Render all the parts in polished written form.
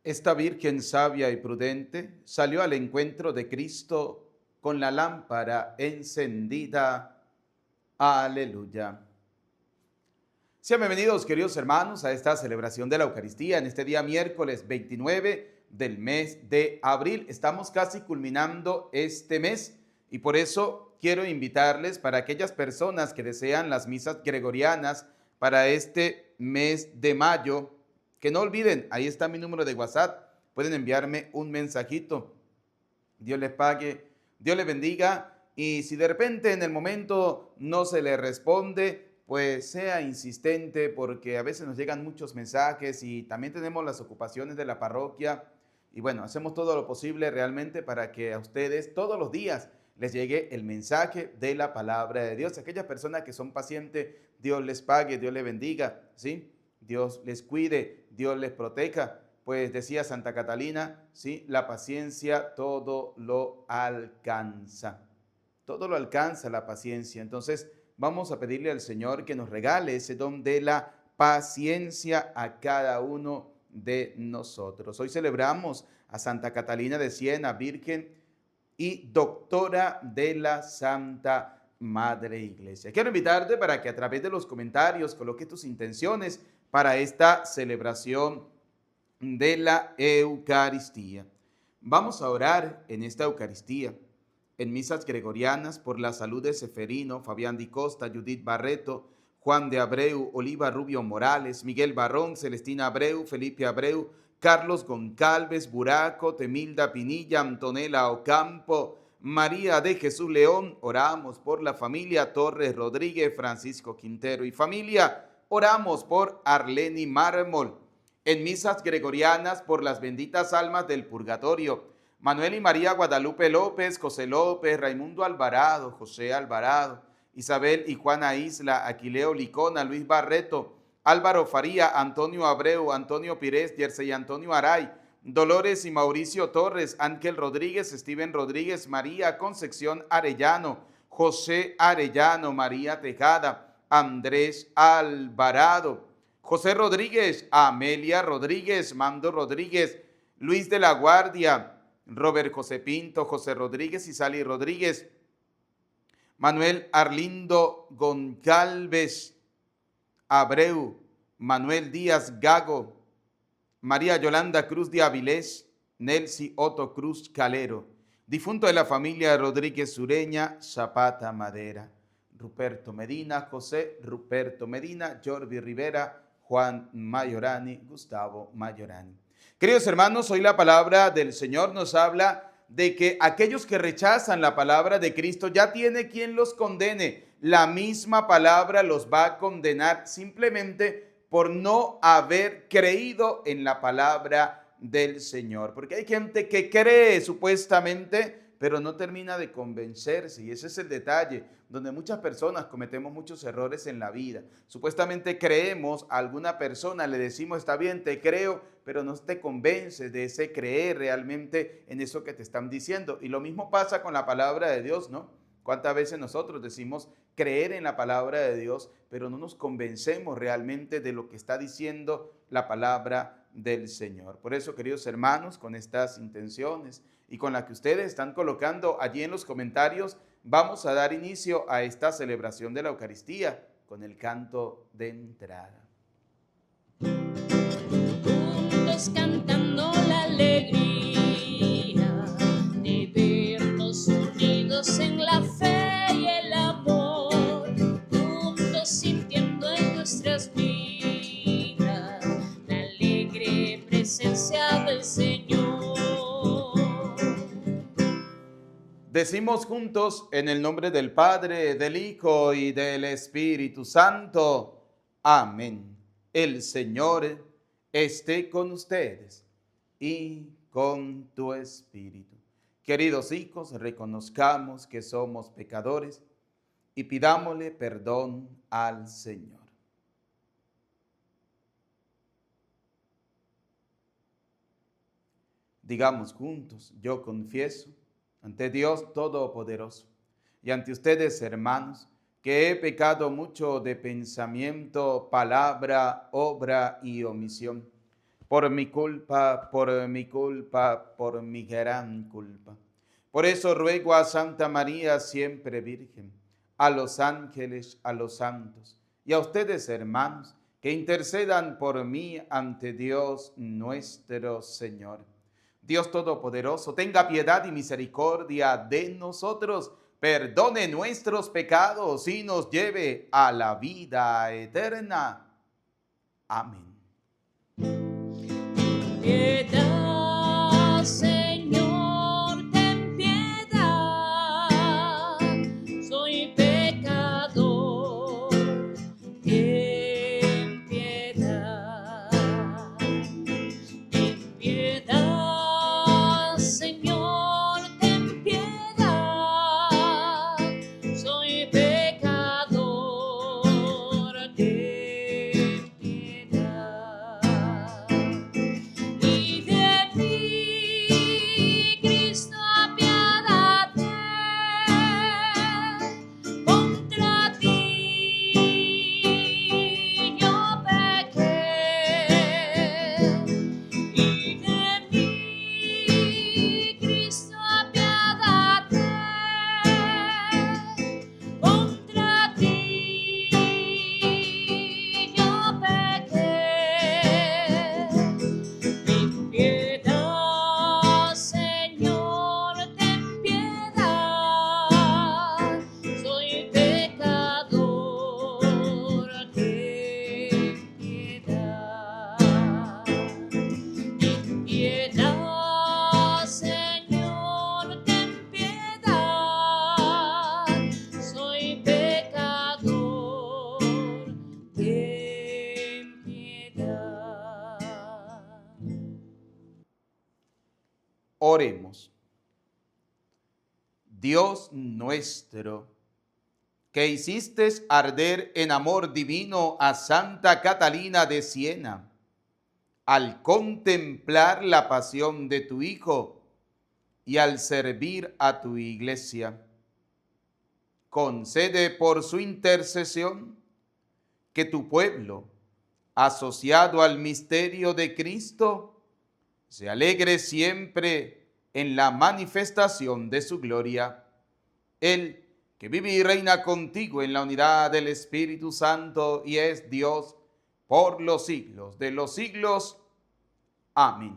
Esta virgen sabia y prudente salió al encuentro de Cristo con la lámpara encendida. Aleluya. Sean bienvenidos, queridos hermanos, a esta celebración de la Eucaristía en este día miércoles 29 del mes de abril. Estamos casi culminando este mes y por eso quiero invitarles para aquellas personas que desean las misas gregorianas para este mes de mayo, que no olviden, ahí está mi número de WhatsApp, pueden enviarme un mensajito. Dios les pague, Dios les bendiga, y si de repente en el momento no se le responde, pues sea insistente, porque a veces nos llegan muchos mensajes y también tenemos las ocupaciones de la parroquia. Y bueno, hacemos todo lo posible realmente para que a ustedes todos los días les llegue el mensaje de la palabra de Dios. Aquellas personas que son pacientes, Dios les pague, Dios les bendiga, ¿sí? Dios les cuide, Dios les proteja. Pues decía Santa Catalina, ¿sí? La paciencia todo lo alcanza. Todo lo alcanza la paciencia. Entonces, vamos a pedirle al Señor que nos regale ese don de la paciencia a cada uno de nosotros. Hoy celebramos a Santa Catalina de Siena, Virgen y doctora de la Santa Madre Iglesia. Quiero invitarte para que a través de los comentarios coloques tus intenciones para esta celebración de la Eucaristía. Vamos a orar en esta Eucaristía, en misas gregorianas, por la salud de Seferino, Fabián Di Costa, Judith Barreto, Juan de Abreu, Oliva Rubio Morales, Miguel Barrón, Celestina Abreu, Felipe Abreu, Carlos Goncalves, Buraco, Temilda Pinilla, Antonella Ocampo, María de Jesús León. Oramos por la familia Torres Rodríguez, Francisco Quintero y familia. Oramos por Arleni Mármol. En misas gregorianas, por las benditas almas del purgatorio, Manuel y María Guadalupe López, José López, Raimundo Alvarado, José Alvarado, Isabel y Juana Isla, Aquileo Licona, Luis Barreto, Álvaro Faría, Antonio Abreu, Antonio Pires, Jersey Antonio Aray, Dolores y Mauricio Torres, Ángel Rodríguez, Steven Rodríguez, María Concepción Arellano, José Arellano, María Tejada, Andrés Alvarado, José Rodríguez, Amelia Rodríguez, Mando Rodríguez, Luis de la Guardia, Robert José Pinto, José Rodríguez y Sally Rodríguez, Manuel Arlindo Goncalves Abreu, Manuel Díaz Gago, María Yolanda Cruz de Avilés, Nelcy Otto Cruz Calero, difunto de la familia Rodríguez Sureña, Zapata Madera, Ruperto Medina, José Ruperto Medina, Jordi Rivera, Juan Mayorani, Gustavo Mayorani. Queridos hermanos, hoy la palabra del Señor nos habla de que aquellos que rechazan la palabra de Cristo ya tiene quien los condene. La misma palabra los va a condenar simplemente por no haber creído en la palabra del Señor. Porque hay gente que cree supuestamente, pero no termina de convencerse, y ese es el detalle, donde muchas personas cometemos muchos errores en la vida. Supuestamente creemos a alguna persona, le decimos, está bien, te creo, pero no te convences de ese creer realmente en eso que te están diciendo. Y lo mismo pasa con la palabra de Dios, ¿no? ¿Cuántas veces nosotros decimos creer en la palabra de Dios, pero no nos convencemos realmente de lo que está diciendo la palabra del Señor? Por eso, queridos hermanos, con estas intenciones y con la que ustedes están colocando allí en los comentarios, vamos a dar inicio a esta celebración de la Eucaristía con el canto de entrada. Juntos cantando la alegría de vernos unidos en la fe y el amor, juntos sintiendo en nuestras vidas la alegre presencia del Señor. Decimos juntos en el nombre del Padre, del Hijo y del Espíritu Santo. Amén. El Señor esté con ustedes y con tu espíritu. Queridos hijos, reconozcamos que somos pecadores y pidámosle perdón al Señor. Digamos juntos, yo confieso ante Dios Todopoderoso y ante ustedes, hermanos, que he pecado mucho de pensamiento, palabra, obra y omisión. por mi culpa, por mi culpa, por mi gran culpa. Por eso ruego a Santa María, siempre Virgen, a los ángeles, a los santos, y a ustedes, hermanos, que intercedan por mí ante Dios nuestro Señor. Dios Todopoderoso, tenga piedad y misericordia de nosotros, perdone nuestros pecados y nos lleve a la vida eterna. Amén. Piedad, Señor, ten piedad, soy pecador, ten piedad. Ten piedad, Señor, ten piedad, soy pecador, ten piedad. Y de mí, Cristo, apiádate, contra ti yo pequé. Y de mí, Cristo, apiádate, contra ti yo pequé. Ten piedad, Señor, ten piedad, soy pecador, ten piedad. Ten piedad, Señor, ten piedad, soy pecador, ten piedad. Oremos. Dios nuestro, que hiciste arder en amor divino a Santa Catalina de Siena, al contemplar la pasión de tu Hijo y al servir a tu Iglesia, concede por su intercesión que tu pueblo, asociado al misterio de Cristo, se alegre siempre en la manifestación de su gloria. Él, que vive y reina contigo en la unidad del Espíritu Santo y es Dios por los siglos de los siglos. Amén.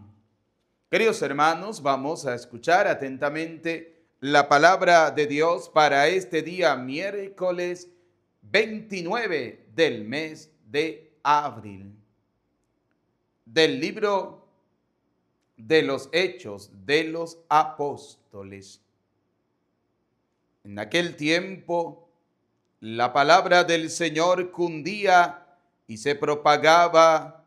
Queridos hermanos, vamos a escuchar atentamente la palabra de Dios para este día miércoles 29 del mes de abril. Del libro de los Hechos de los Apóstoles. En aquel tiempo, la palabra del Señor cundía y se propagaba.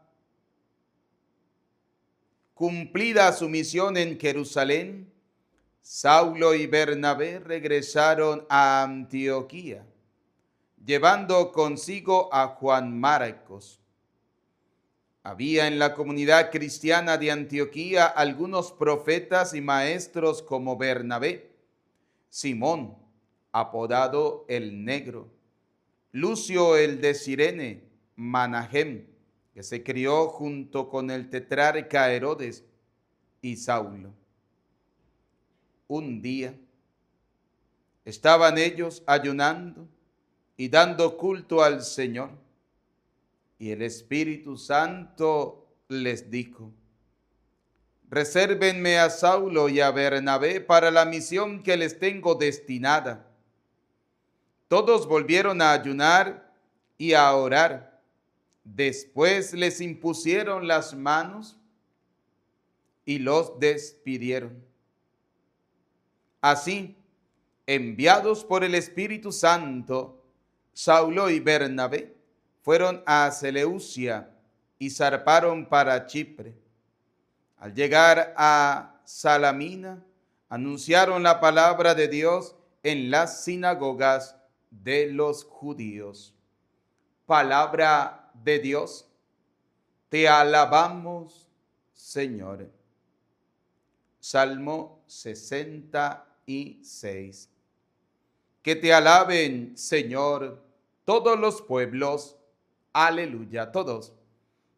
Cumplida su misión en Jerusalén, Saulo y Bernabé regresaron a Antioquía, llevando consigo a Juan Marcos. Había en la comunidad cristiana de Antioquía algunos profetas y maestros como Bernabé, Simón, apodado el Negro, Lucio el de Cirene, Manahem, que se crió junto con el tetrarca Herodes, y Saulo. Un día estaban ellos ayunando y dando culto al Señor. Y el Espíritu Santo les dijo: resérvenme a Saulo y a Bernabé para la misión que les tengo destinada. Todos volvieron a ayunar y a orar. Después les impusieron las manos y los despidieron. Así, enviados por el Espíritu Santo, Saulo y Bernabé fueron a Seleucia y zarparon para Chipre. Al llegar a Salamina, anunciaron la palabra de Dios en las sinagogas de los judíos. Palabra de Dios, te alabamos, Señor. Salmo 66. Que te alaben, Señor, todos los pueblos. Aleluya. Todos.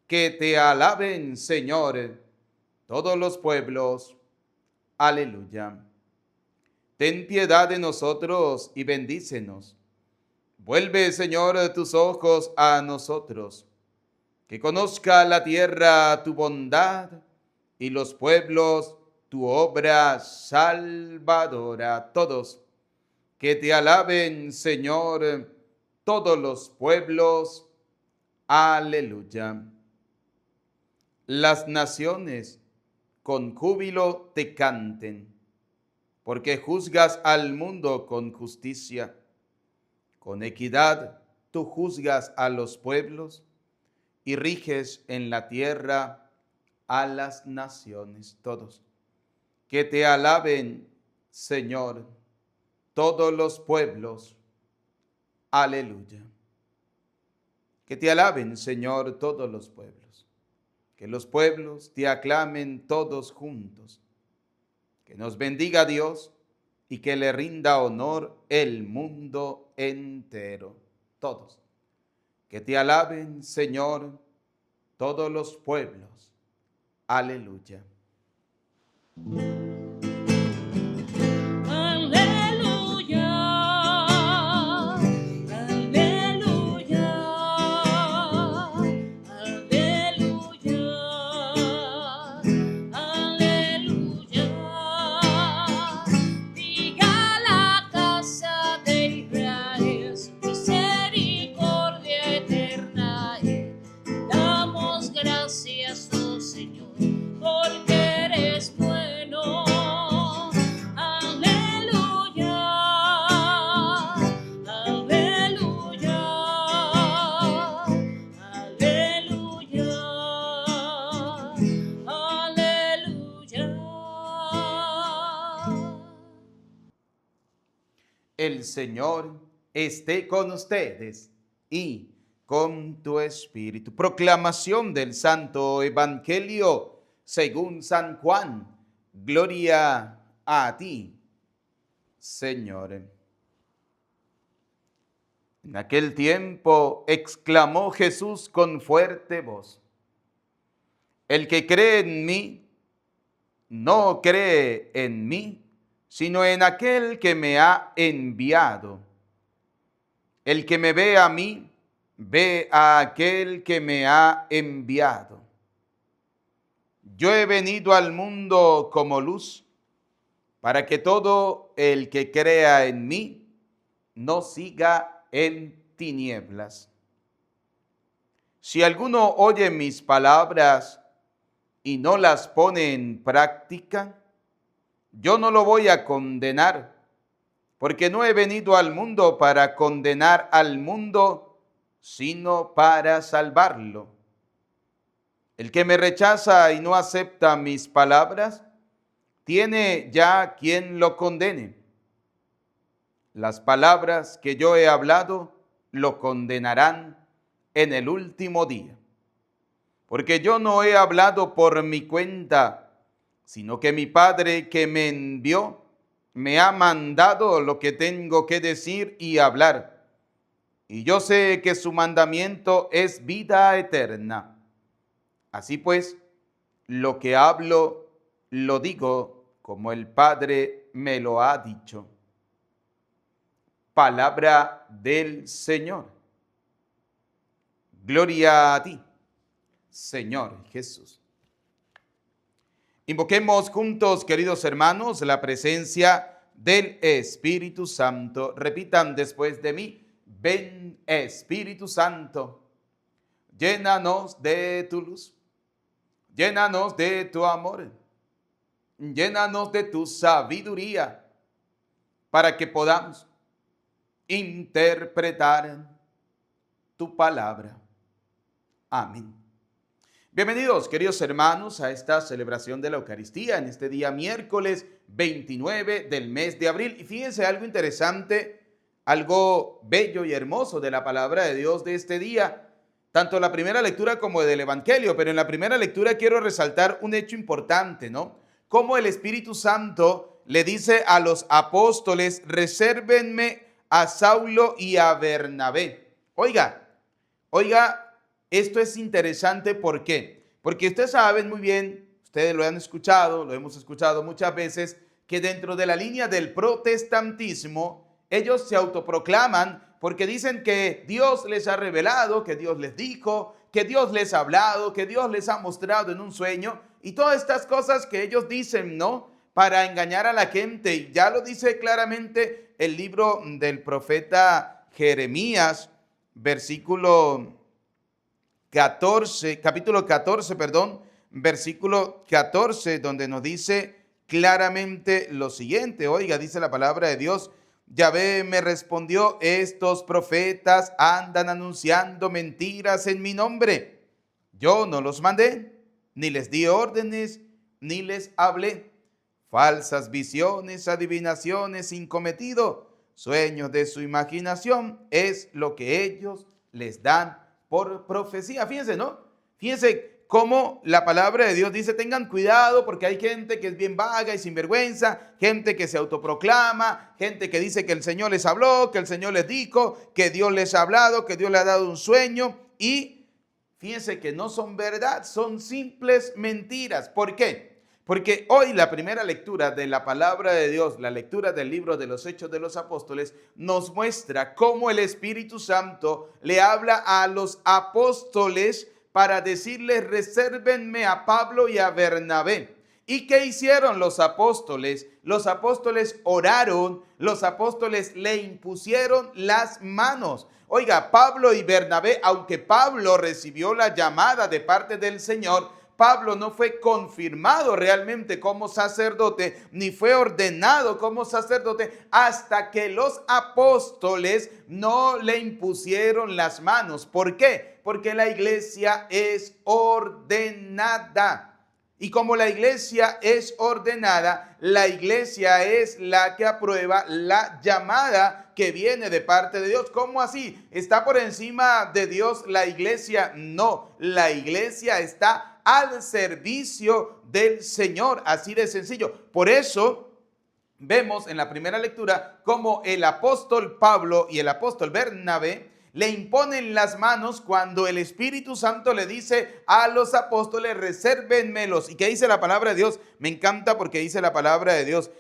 Que te alaben, Señor, todos los pueblos. Aleluya. Ten piedad de nosotros y bendícenos. Vuelve, Señor, tus ojos a nosotros. Que conozca la tierra tu bondad y los pueblos tu obra salvadora. Todos, que te alaben, Señor, todos los pueblos. Aleluya. Las naciones con júbilo te canten, porque juzgas al mundo con justicia. Con equidad tú juzgas a los pueblos y riges en la tierra a las naciones. Todos, que te alaben, Señor, todos los pueblos. Aleluya. Que te alaben, Señor, todos los pueblos. Que los pueblos te aclamen todos juntos. Que nos bendiga Dios y que le rinda honor el mundo entero. Todos. Que te alaben, Señor, todos los pueblos. Aleluya. Aleluya, aleluya, aleluya, aleluya. Diga la casa de Israel, su misericordia eterna es. Damos gracias, oh Señor, porque eres bueno. Aleluya, aleluya, aleluya, aleluya. El Señor esté con ustedes y con tu espíritu. Proclamación del Santo Evangelio según San Juan. Gloria a ti, Señor. En aquel tiempo exclamó Jesús con fuerte voz: el que cree en mí, no cree en mí, sino en aquel que me ha enviado. El que me ve a mí, ve a aquel que me ha enviado. Yo he venido al mundo como luz, para que todo el que crea en mí no siga en tinieblas. Si alguno oye mis palabras y no las pone en práctica, yo no lo voy a condenar, porque no he venido al mundo para condenar al mundo, sino para salvarlo. El que me rechaza y no acepta mis palabras, tiene ya quien lo condene. Las palabras que yo he hablado lo condenarán en el último día. Porque yo no he hablado por mi cuenta, sino que mi Padre que me envió me ha mandado lo que tengo que decir y hablar. Y yo sé que su mandamiento es vida eterna. Así pues, lo que hablo, lo digo como el Padre me lo ha dicho. Palabra del Señor. Gloria a ti, Señor Jesús. Invoquemos juntos, queridos hermanos, la presencia del Espíritu Santo. Repitan después de mí: ven, Espíritu Santo, llénanos de tu luz, llénanos de tu amor, llénanos de tu sabiduría, para que podamos interpretar tu palabra. Amén. Bienvenidos, queridos hermanos, a esta celebración de la Eucaristía en este día miércoles 29 del mes de abril. Y fíjense algo interesante, algo bello y hermoso de la palabra de Dios de este día, tanto la primera lectura como del Evangelio. Pero en la primera lectura quiero resaltar un hecho importante, ¿no? Cómo el Espíritu Santo le dice a los apóstoles: resérvenme a Saulo y a Bernabé. Oiga, Esto es interesante, ¿por qué? Porque ustedes saben muy bien, ustedes lo han escuchado, lo hemos escuchado muchas veces, que dentro de la línea del protestantismo, ellos se autoproclaman porque dicen que Dios les ha revelado, que Dios les dijo, que Dios les ha hablado, que Dios les ha mostrado en un sueño, y todas estas cosas que ellos dicen, ¿no? Para engañar a la gente. Y ya lo dice claramente el libro del profeta Jeremías, capítulo 14, versículo 14, donde nos dice claramente lo siguiente. Oiga, dice la palabra de Dios: Yahvé me respondió, estos profetas andan anunciando mentiras en mi nombre. Yo no los mandé, ni les di órdenes, ni les hablé. Falsas visiones, adivinaciones sin cometido, sueños de su imaginación es lo que ellos les dan por profecía. Fíjense, ¿no? Fíjense cómo la palabra de Dios dice: tengan cuidado porque hay gente que es bien vaga y sinvergüenza, gente que se autoproclama, gente que dice que el Señor les habló, que el Señor les dijo, que Dios les ha hablado, que Dios les ha dado un sueño, y fíjense que no son verdad, son simples mentiras. ¿Por qué? Porque hoy la primera lectura de la palabra de Dios, la lectura del libro de los Hechos de los Apóstoles, nos muestra cómo el Espíritu Santo le habla a los apóstoles para decirles: resérvenme a Pablo y a Bernabé. ¿Y qué hicieron los apóstoles? Los apóstoles oraron, los apóstoles le impusieron las manos. Oiga, Pablo y Bernabé, aunque Pablo recibió la llamada de parte del Señor, Pablo no fue confirmado realmente como sacerdote, ni fue ordenado como sacerdote hasta que los apóstoles no le impusieron las manos. ¿Por qué? Porque la iglesia es ordenada. Y como la iglesia es ordenada, la iglesia es la que aprueba la llamada que viene de parte de Dios. ¿Cómo así? ¿Está por encima de Dios la iglesia? No, la iglesia está al servicio del Señor, así de sencillo. Por eso vemos en la primera lectura cómo el apóstol Pablo y el apóstol Bernabé le imponen las manos cuando el Espíritu Santo le dice a los apóstoles: resérvenmelos. ¿Y qué dice la palabra de Dios? Me encanta porque dice la palabra de Dios: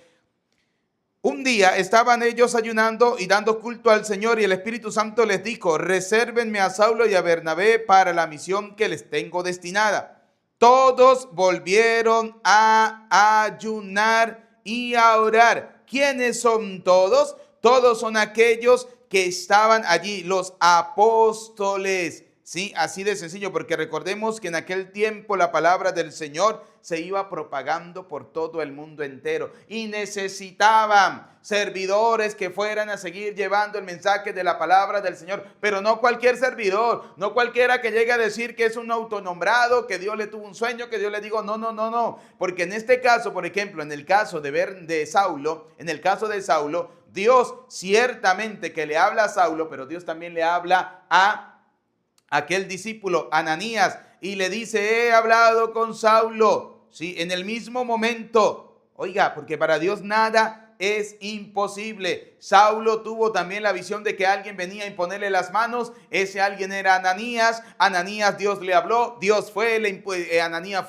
un día estaban ellos ayunando y dando culto al Señor, y el Espíritu Santo les dijo: resérvenme a Saulo y a Bernabé para la misión que les tengo destinada. Todos volvieron a ayunar y a orar. ¿Quiénes son todos? Todos son aquellos que estaban allí, los apóstoles. Sí, así de sencillo, porque recordemos que en aquel tiempo la palabra del Señor se iba propagando por todo el mundo entero y necesitaban servidores que fueran a seguir llevando el mensaje de la palabra del Señor, pero no cualquier servidor, no cualquiera que llegue a decir que es un autonombrado, que Dios le tuvo un sueño, que Dios le dijo no, porque en este caso, por ejemplo, en el caso de Saulo, Dios ciertamente que le habla a Saulo, pero Dios también le habla a aquel discípulo Ananías y le dice: he hablado con Saulo, ¿sí? En el mismo momento. Oiga, porque para Dios nada es imposible. Saulo tuvo también la visión de que alguien venía a imponerle las manos. Ese alguien era Ananías. Ananías, Dios le habló, Ananías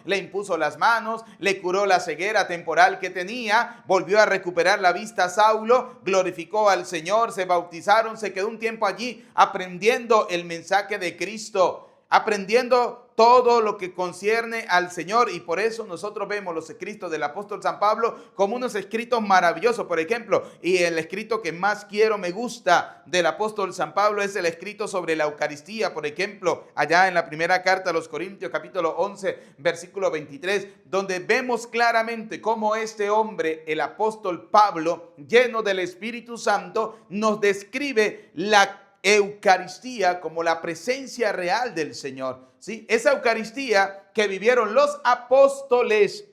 le impuso las manos, le curó la ceguera temporal que tenía, volvió a recuperar la vista a Saulo, glorificó al Señor, se bautizaron, se quedó un tiempo allí aprendiendo el mensaje de Cristo, aprendiendo todo lo que concierne al Señor. Y por eso nosotros vemos los escritos del apóstol San Pablo como unos escritos maravillosos. Por ejemplo, y el escrito que más me gusta del apóstol San Pablo es el escrito sobre la Eucaristía. Por ejemplo, allá en la primera carta a los Corintios, capítulo 11, versículo 23, donde vemos claramente cómo este hombre, el apóstol Pablo, lleno del Espíritu Santo, nos describe la Eucaristía como la presencia real del Señor, ¿sí? Esa Eucaristía que vivieron los apóstoles,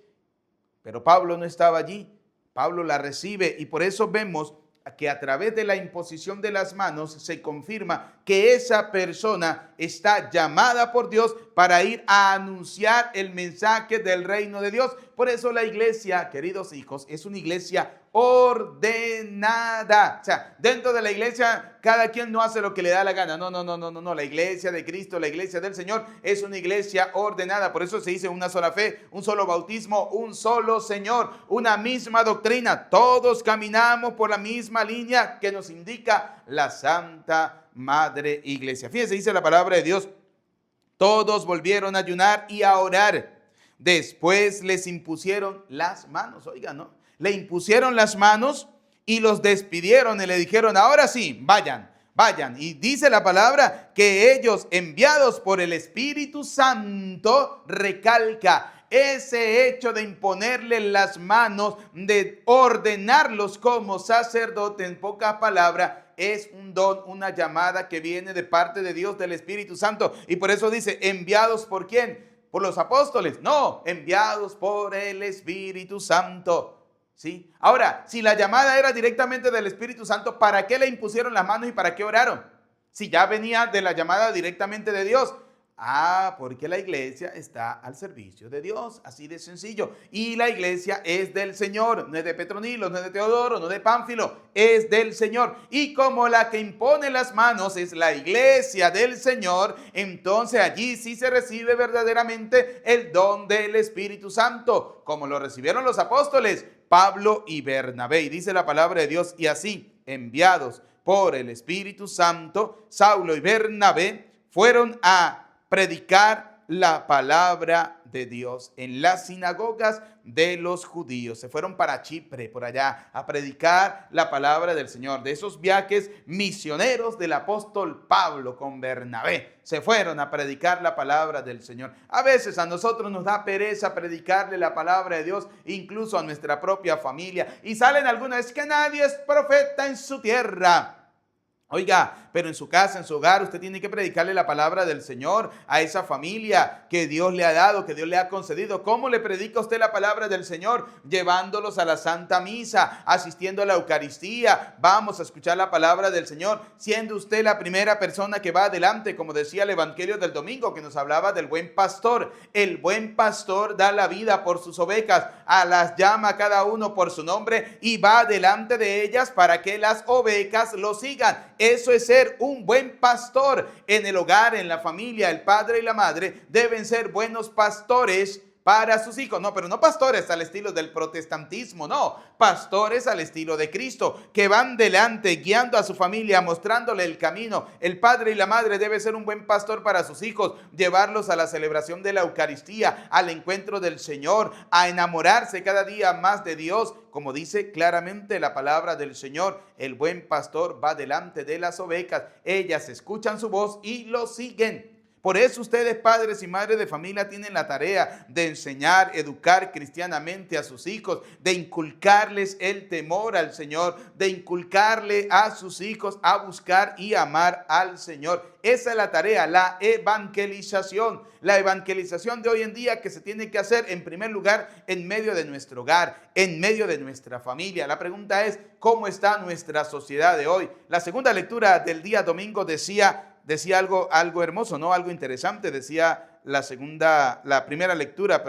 pero Pablo no estaba allí. Pablo la recibe y por eso vemos que a través de la imposición de las manos se confirma que esa persona está llamada por Dios para ir a anunciar el mensaje del reino de Dios. Por eso la iglesia, queridos hijos, es una iglesia ordenada. ordenada. O sea, dentro de la iglesia cada quien no hace lo que le da la gana. No. La iglesia de Cristo, la iglesia del Señor es una iglesia ordenada. Por eso se dice una sola fe, un solo bautismo, un solo Señor, una misma doctrina. Todos caminamos por la misma línea que nos indica la Santa Madre Iglesia. Fíjense, dice la palabra de Dios. Todos volvieron a ayunar y a orar. Después les impusieron las manos. Oigan, ¿no? Le impusieron las manos y los despidieron y le dijeron, ahora sí, vayan. Y dice la palabra que ellos, enviados por el Espíritu Santo, recalca ese hecho de imponerle las manos, de ordenarlos como sacerdote, en pocas palabras, es un don, una llamada que viene de parte de Dios, del Espíritu Santo. Y por eso dice, ¿enviados por quién? ¿Por los apóstoles? No, enviados por el Espíritu Santo. ¿Sí? Ahora, si la llamada era directamente del Espíritu Santo, ¿para qué le impusieron las manos y para qué oraron? Si ya venía de la llamada directamente de Dios. Porque la iglesia está al servicio de Dios, así de sencillo. Y la iglesia es del Señor, no es de Petronilo, no es de Teodoro, no es de Pánfilo, es del Señor. Y como la que impone las manos es la iglesia del Señor, entonces allí sí se recibe verdaderamente el don del Espíritu Santo, como lo recibieron los apóstoles, Pablo y Bernabé. Y dice la palabra de Dios, y así, enviados por el Espíritu Santo, Saulo y Bernabé fueron a predicar la palabra de Dios en las sinagogas de los judíos. Se fueron para Chipre, por allá, a predicar la palabra del Señor. De esos viajes misioneros del apóstol Pablo con Bernabé, se fueron a predicar la palabra del Señor. A veces a nosotros nos da pereza predicarle la palabra de Dios, incluso a nuestra propia familia. Y salen algunas, es que nadie es profeta en su tierra. Oiga, pero en su casa, en su hogar, usted tiene que predicarle la palabra del Señor a esa familia que Dios le ha dado, que Dios le ha concedido. ¿Cómo le predica usted la palabra del Señor? Llevándolos a la Santa Misa, asistiendo a la Eucaristía. Vamos a escuchar la palabra del Señor, siendo usted la primera persona que va adelante, como decía el Evangelio del domingo, que nos hablaba del buen pastor. El buen pastor da la vida por sus ovejas, las llama cada uno por su nombre y va delante de ellas para que las ovejas lo sigan. Eso es ser un buen pastor en el hogar, en la familia. El padre y la madre deben ser buenos pastores para sus hijos. No, pero no pastores al estilo del protestantismo, no. Pastores al estilo de Cristo, que van delante, guiando a su familia, mostrándole el camino. El padre y la madre debe ser un buen pastor para sus hijos, llevarlos a la celebración de la Eucaristía, al encuentro del Señor, a enamorarse cada día más de Dios. Como dice claramente la palabra del Señor, el buen pastor va delante de las ovejas. Ellas escuchan su voz y lo siguen. Por eso ustedes, padres y madres de familia, tienen la tarea de enseñar, educar cristianamente a sus hijos, de inculcarles el temor al Señor, de inculcarle a sus hijos a buscar y amar al Señor. Esa es la tarea, la evangelización. La evangelización de hoy en día que se tiene que hacer en primer lugar en medio de nuestro hogar, en medio de nuestra familia. La pregunta es, ¿cómo está nuestra sociedad de hoy? La segunda lectura del día domingo decía algo hermoso, ¿no? Algo interesante. Decía la primera lectura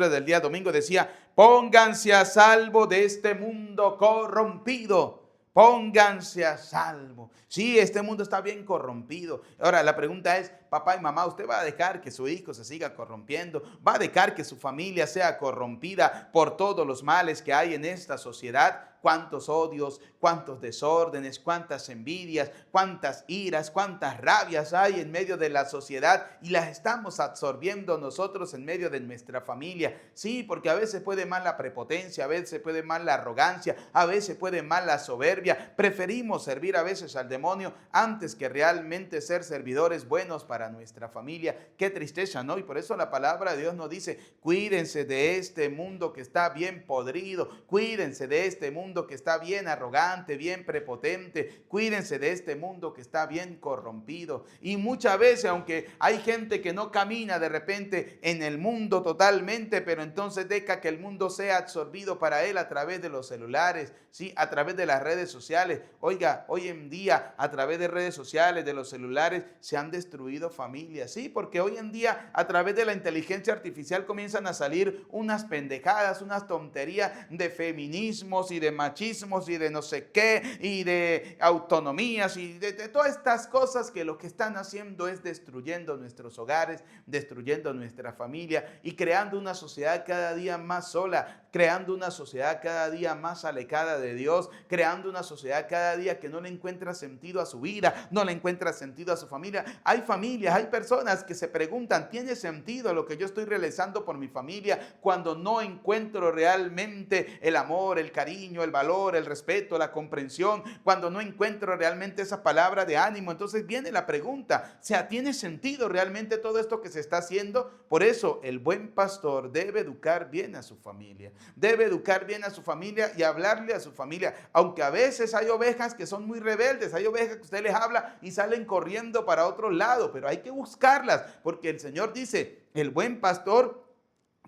del día domingo decía, pónganse a salvo de este mundo corrompido. Pónganse a salvo. Sí, este mundo está bien corrompido. Ahora la pregunta es, papá y mamá, ¿usted va a dejar que su hijo se siga corrompiendo? ¿Va a dejar que su familia sea corrompida por todos los males que hay en esta sociedad? Cuántos odios, cuántos desórdenes, cuántas envidias, cuántas iras, cuántas rabias hay en medio de la sociedad y las estamos absorbiendo nosotros en medio de nuestra familia. Sí, porque a veces puede más la prepotencia, a veces puede más la arrogancia, a veces puede más la soberbia. Preferimos servir a veces al demonio antes que realmente ser servidores buenos para nuestra familia. Qué tristeza, ¿no? Y por eso la palabra de Dios nos dice, cuídense de este mundo que está bien podrido, cuídense de este mundo que está bien arrogante, bien prepotente, cuídense de este mundo que está bien corrompido. Y muchas veces, aunque hay gente que no camina de repente en el mundo totalmente, pero entonces deja que el mundo sea absorbido para él a través de los celulares, ¿sí? A través de las redes sociales. Oiga, hoy en día a través de redes sociales, de los celulares, se han destruido destruido familias, ¿sí? Porque hoy en día a través de la inteligencia artificial comienzan a salir unas pendejadas, unas tonterías de feminismos y de machismos y de no sé qué y de autonomías y de todas estas cosas que lo que están haciendo es destruyendo nuestros hogares, destruyendo nuestra familia y creando una sociedad cada día más sola, creando una sociedad cada día más alejada de Dios, creando una sociedad cada día que no le encuentra sentido a su vida, no le encuentra sentido a su familia. Hay familias, hay personas que se preguntan, ¿tiene sentido lo que yo estoy realizando por mi familia cuando no encuentro realmente el amor, el cariño, el valor, el respeto, la comprensión, cuando no encuentro realmente esa palabra de ánimo? Entonces viene la pregunta, o sea, ¿tiene sentido realmente todo esto que se está haciendo? Por eso el buen pastor debe educar bien a su familia, debe educar bien a su familia y hablarle a su familia, aunque a veces hay ovejas que son muy rebeldes, hay ovejas que usted les habla y salen corriendo para otro lado, pero hay que buscarlas, porque el Señor dice, el buen pastor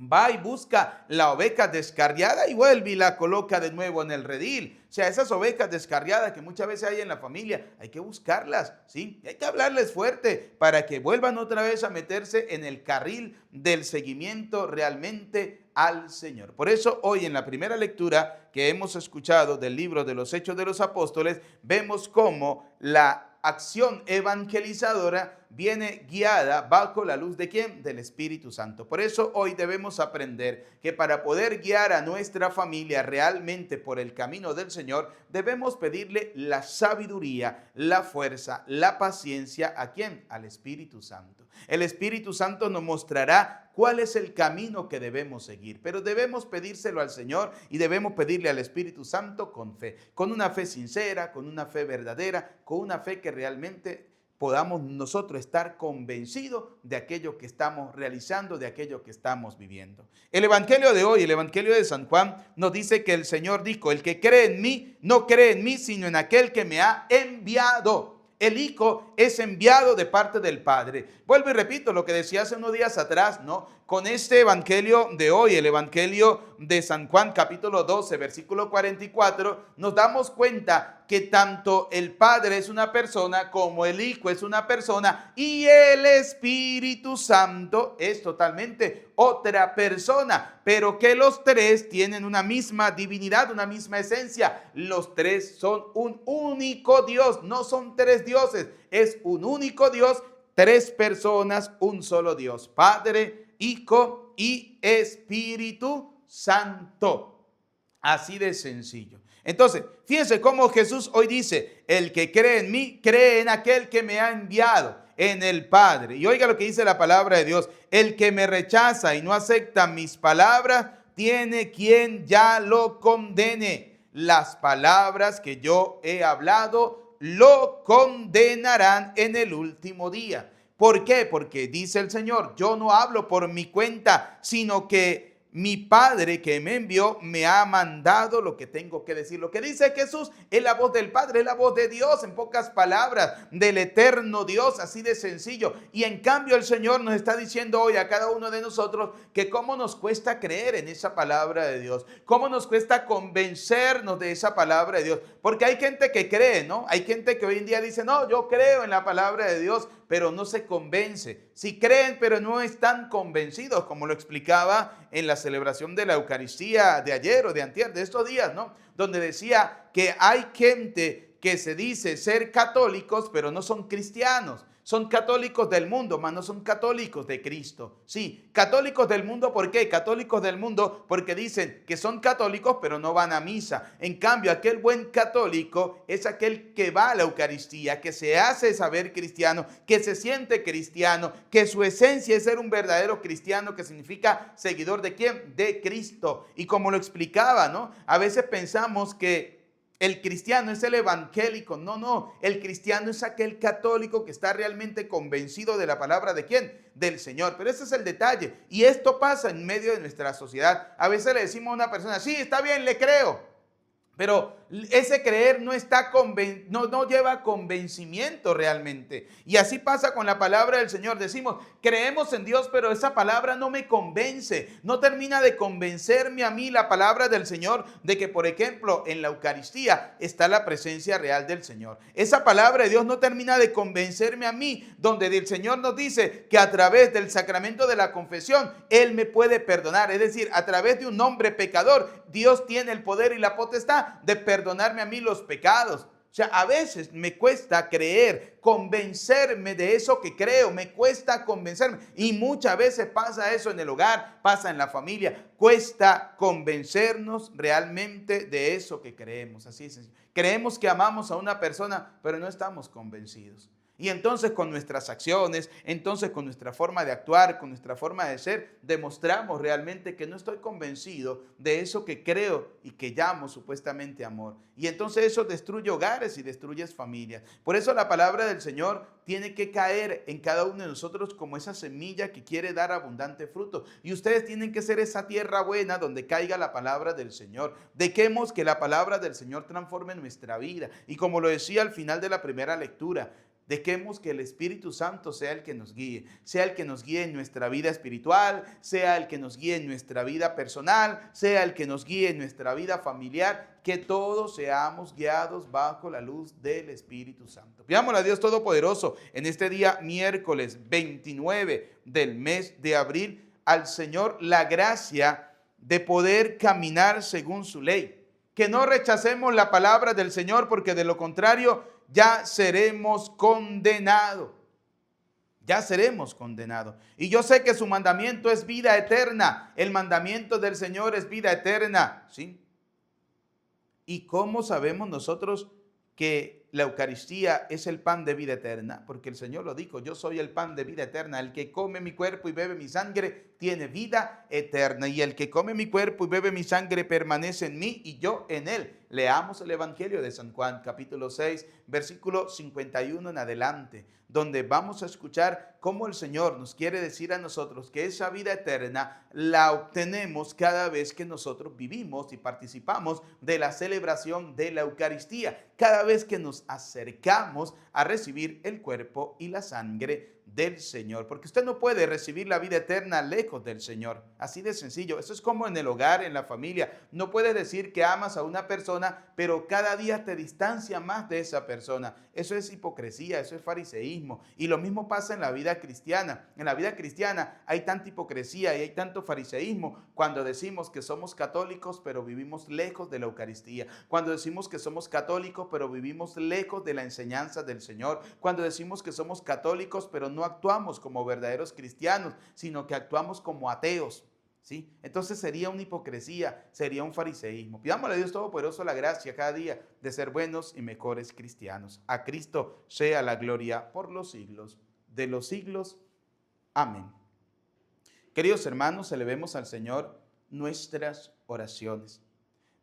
va y busca la oveja descarriada y vuelve y la coloca de nuevo en el redil. O sea, esas ovejas descarriadas que muchas veces hay en la familia, hay que buscarlas, ¿sí? Y hay que hablarles fuerte para que vuelvan otra vez a meterse en el carril del seguimiento realmente al Señor. Por eso hoy en la primera lectura que hemos escuchado del libro de los Hechos de los Apóstoles, vemos cómo la acción evangelizadora viene guiada bajo la luz de ¿quién? Del Espíritu Santo. Por eso hoy debemos aprender que para poder guiar a nuestra familia realmente por el camino del Señor, debemos pedirle la sabiduría, la fuerza, la paciencia. ¿A quién? Al Espíritu Santo. El Espíritu Santo nos mostrará cuál es el camino que debemos seguir, pero debemos pedírselo al Señor y debemos pedirle al Espíritu Santo con fe, con una fe sincera, con una fe verdadera, con una fe que realmente podamos nosotros estar convencidos de aquello que estamos realizando, de aquello que estamos viviendo. El Evangelio de hoy, el Evangelio de San Juan, nos dice que el Señor dijo, el que cree en mí, no cree en mí, sino en aquel que me ha enviado. El Hijo es enviado de parte del Padre. Vuelvo y repito lo que decía hace unos días atrás, ¿no? Con este evangelio de hoy, el evangelio de San Juan, capítulo 12, versículo 44, nos damos cuenta que tanto el Padre es una persona como el Hijo es una persona y el Espíritu Santo es totalmente otra persona, pero que los tres tienen una misma divinidad, una misma esencia. Los tres son un único Dios, no son tres dioses, es un único Dios, tres personas, un solo Dios, Padre, Hijo y Espíritu Santo. Así de sencillo. Entonces, fíjense cómo Jesús hoy dice, el que cree en mí, cree en aquel que me ha enviado, en el Padre. Y oiga lo que dice la palabra de Dios, el que me rechaza y no acepta mis palabras, tiene quien ya lo condene. Las palabras que yo he hablado lo condenarán en el último día. ¿Por qué? Porque dice el Señor, yo no hablo por mi cuenta, sino que mi Padre que me envió me ha mandado lo que tengo que decir. Lo que dice Jesús es la voz del Padre, es la voz de Dios, en pocas palabras, del eterno Dios, así de sencillo. Y en cambio el Señor nos está diciendo hoy a cada uno de nosotros que cómo nos cuesta creer en esa palabra de Dios, cómo nos cuesta convencernos de esa palabra de Dios. Porque hay gente que cree, ¿no? Hay gente que hoy en día dice, no, yo creo en la palabra de Dios, pero no se convence. Sí creen, pero no están convencidos, como lo explicaba en la celebración de la Eucaristía de ayer o de antier, de estos días, ¿no? Donde decía que hay gente que se dice ser católicos, pero no son cristianos. Son católicos del mundo, mas no son católicos de Cristo. Sí, católicos del mundo, ¿por qué? Católicos del mundo porque dicen que son católicos, pero no van a misa. En cambio, aquel buen católico es aquel que va a la Eucaristía, que se hace saber cristiano, que se siente cristiano, que su esencia es ser un verdadero cristiano, que significa seguidor ¿de quién? De Cristo. Y como lo explicaba, ¿no? A veces pensamos que el cristiano es el evangélico. No, el cristiano es aquel católico que está realmente convencido de la palabra ¿de quién? Del Señor. Pero ese es el detalle. Y esto pasa en medio de nuestra sociedad. A veces le decimos a una persona, sí, está bien, le creo. Pero ese creer no no lleva convencimiento realmente. Y así pasa con la palabra del Señor. Decimos, creemos en Dios, pero esa palabra no me convence. No termina de convencerme a mí la palabra del Señor de que, por ejemplo, en la Eucaristía está la presencia real del Señor. Esa palabra de Dios no termina de convencerme a mí, donde el Señor nos dice que a través del sacramento de la confesión, Él me puede perdonar. Es decir, a través de un hombre pecador, Dios tiene el poder y la potestad de perdonarme a mí los pecados. O sea, a veces me cuesta creer, convencerme de eso que creo, me cuesta convencerme. Y muchas veces pasa eso en el hogar, pasa en la familia. Cuesta convencernos realmente de eso que creemos. Así es. Creemos que amamos a una persona, pero no estamos convencidos. Y entonces con nuestras acciones, entonces con nuestra forma de actuar, con nuestra forma de ser, demostramos realmente que no estoy convencido de eso que creo y que llamo supuestamente amor. Y entonces eso destruye hogares y destruye familias. Por eso la palabra del Señor tiene que caer en cada uno de nosotros como esa semilla que quiere dar abundante fruto. Y ustedes tienen que ser esa tierra buena donde caiga la palabra del Señor. Dejemos que la palabra del Señor transforme nuestra vida. Y como lo decía al final de la primera lectura, dejemos que el Espíritu Santo sea el que nos guíe, sea el que nos guíe en nuestra vida espiritual, sea el que nos guíe en nuestra vida personal, sea el que nos guíe en nuestra vida familiar, que todos seamos guiados bajo la luz del Espíritu Santo. Pidámosle a Dios Todopoderoso en este día miércoles 29 del mes de abril, al Señor la gracia de poder caminar según su ley. Que no rechacemos la palabra del Señor, porque de lo contrario ya seremos condenados. Ya seremos condenados. Y yo sé que su mandamiento es vida eterna. El mandamiento del Señor es vida eterna. ¿Sí? ¿Y cómo sabemos nosotros que la Eucaristía es el pan de vida eterna? Porque el Señor lo dijo, yo soy el pan de vida eterna. El que come mi cuerpo y bebe mi sangre tiene vida eterna. Y el que come mi cuerpo y bebe mi sangre permanece en mí y yo en él. Leamos el Evangelio de San Juan, capítulo 6, versículo 51 en adelante, donde vamos a escuchar cómo el Señor nos quiere decir a nosotros que esa vida eterna la obtenemos cada vez que nosotros vivimos y participamos de la celebración de la Eucaristía, cada vez que nos acercamos a recibir el cuerpo y la sangre del Señor, porque usted no puede recibir la vida eterna lejos del Señor, así de sencillo. Eso es como en el hogar, en la familia. No puedes decir que amas a una persona, pero cada día te distancia más de esa persona. Eso es hipocresía, eso es fariseísmo. Y lo mismo pasa en la vida cristiana. En la vida cristiana hay tanta hipocresía y hay tanto fariseísmo cuando decimos que somos católicos, pero vivimos lejos de la Eucaristía. Cuando decimos que somos católicos, pero vivimos lejos de la enseñanza del Señor. Cuando decimos que somos católicos, pero no actuamos como verdaderos cristianos, sino que actuamos como ateos. ¿Sí? Entonces sería una hipocresía, sería un fariseísmo. Pidámosle a Dios Todopoderoso la gracia cada día de ser buenos y mejores cristianos. A Cristo sea la gloria por los siglos de los siglos. Amén. Queridos hermanos, elevemos al Señor nuestras oraciones.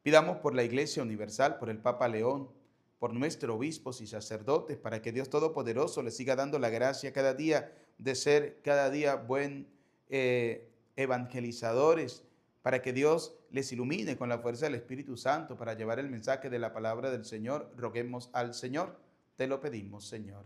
Pidamos por la Iglesia Universal, por el Papa León, por nuestros obispos y sacerdotes, para que Dios Todopoderoso les siga dando la gracia cada día de ser cada día buen evangelizadores, para que Dios les ilumine con la fuerza del Espíritu Santo para llevar el mensaje de la palabra del Señor. Roguemos al Señor, te lo pedimos, Señor.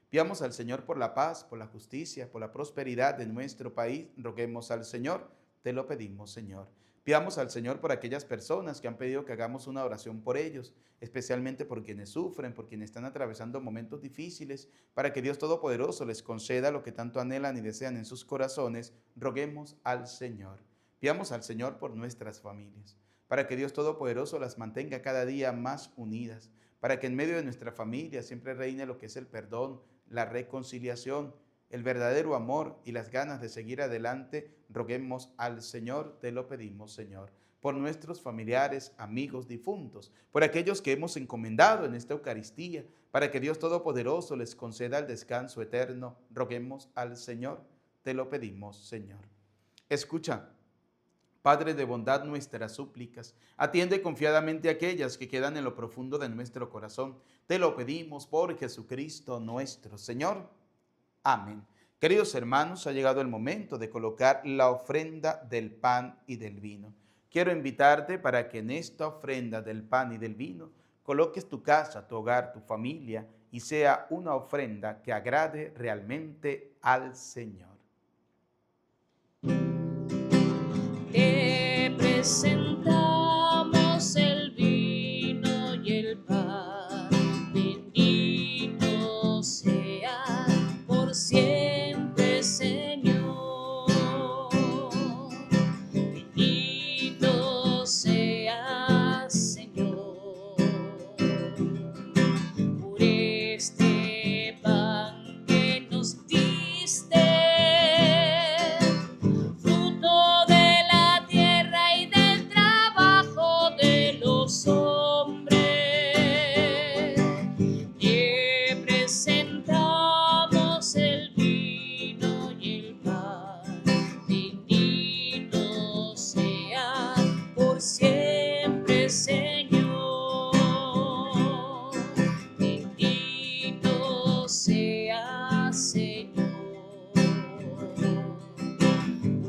Pidamos al Señor por la paz, por la justicia, por la prosperidad de nuestro país. Roguemos al Señor, te lo pedimos, Señor. Pidamos al Señor por aquellas personas que han pedido que hagamos una oración por ellos, especialmente por quienes sufren, por quienes están atravesando momentos difíciles, para que Dios Todopoderoso les conceda lo que tanto anhelan y desean en sus corazones. Roguemos al Señor. Pidamos al Señor por nuestras familias, para que Dios Todopoderoso las mantenga cada día más unidas, para que en medio de nuestra familia siempre reine lo que es el perdón, la reconciliación, el verdadero amor y las ganas de seguir adelante. Roguemos al Señor, te lo pedimos, Señor. Por nuestros familiares, amigos difuntos, por aquellos que hemos encomendado en esta Eucaristía, para que Dios Todopoderoso les conceda el descanso eterno. Roguemos al Señor, te lo pedimos, Señor. Escucha, Padre de bondad, nuestras súplicas. Atiende confiadamente a aquellas que quedan en lo profundo de nuestro corazón. Te lo pedimos por Jesucristo nuestro Señor. Amén. Queridos hermanos, ha llegado el momento de colocar la ofrenda del pan y del vino. Quiero invitarte para que en esta ofrenda del pan y del vino coloques tu casa, tu hogar, tu familia y sea una ofrenda que agrade realmente al Señor. Te presentamos el vino y el pan. Bendito sea por siempre, Señor. Bendito sea, Señor, por este pan que nos diste. Siempre, Señor, bendito sea, Señor,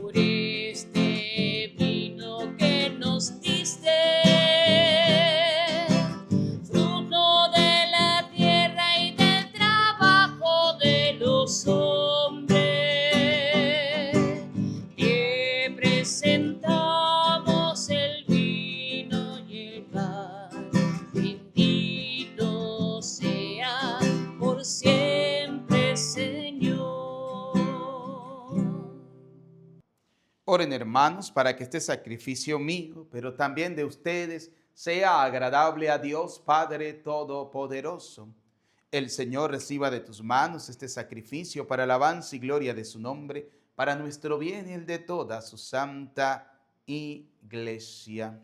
por este vino que nos diste, fruto de la tierra y del trabajo de los hombres. Te presentamos el vino y el pan. Bendito sea por siempre, Señor. Oren, hermanos, para que este sacrificio mío, pero también de ustedes, sea agradable a Dios Padre Todopoderoso. El Señor reciba de tus manos este sacrificio para alabanza y gloria de su nombre, para nuestro bien y el de toda su santa Iglesia.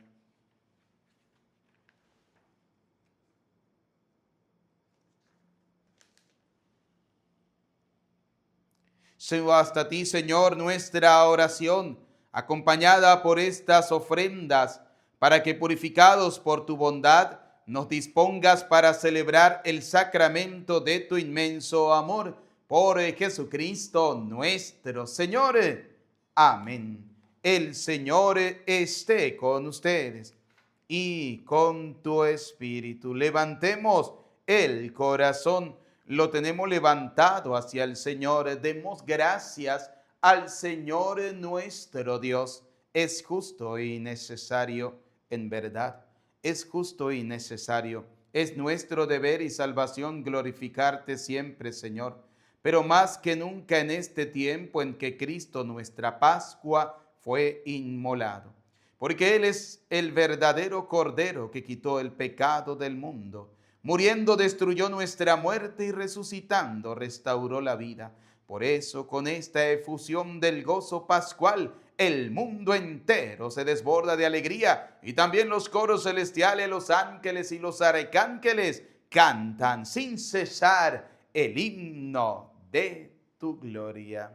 Sea hasta ti, Señor, nuestra oración, acompañada por estas ofrendas, para que purificados por tu bondad, nos dispongas para celebrar el sacramento de tu inmenso amor. Por Jesucristo nuestro Señor. Amén. El Señor esté con ustedes y con tu espíritu. Levantemos el corazón. Lo tenemos levantado hacia el Señor. Demos gracias al Señor nuestro Dios. Es justo y necesario, en verdad. Es justo y necesario. Es nuestro deber y salvación glorificarte siempre, Señor. Pero más que nunca en este tiempo en que Cristo, nuestra Pascua, fue inmolado. Porque Él es el verdadero Cordero que quitó el pecado del mundo. Muriendo destruyó nuestra muerte y resucitando restauró la vida. Por eso, con esta efusión del gozo pascual, el mundo entero se desborda de alegría y también los coros celestiales, los ángeles y los arcángeles cantan sin cesar el himno de tu gloria.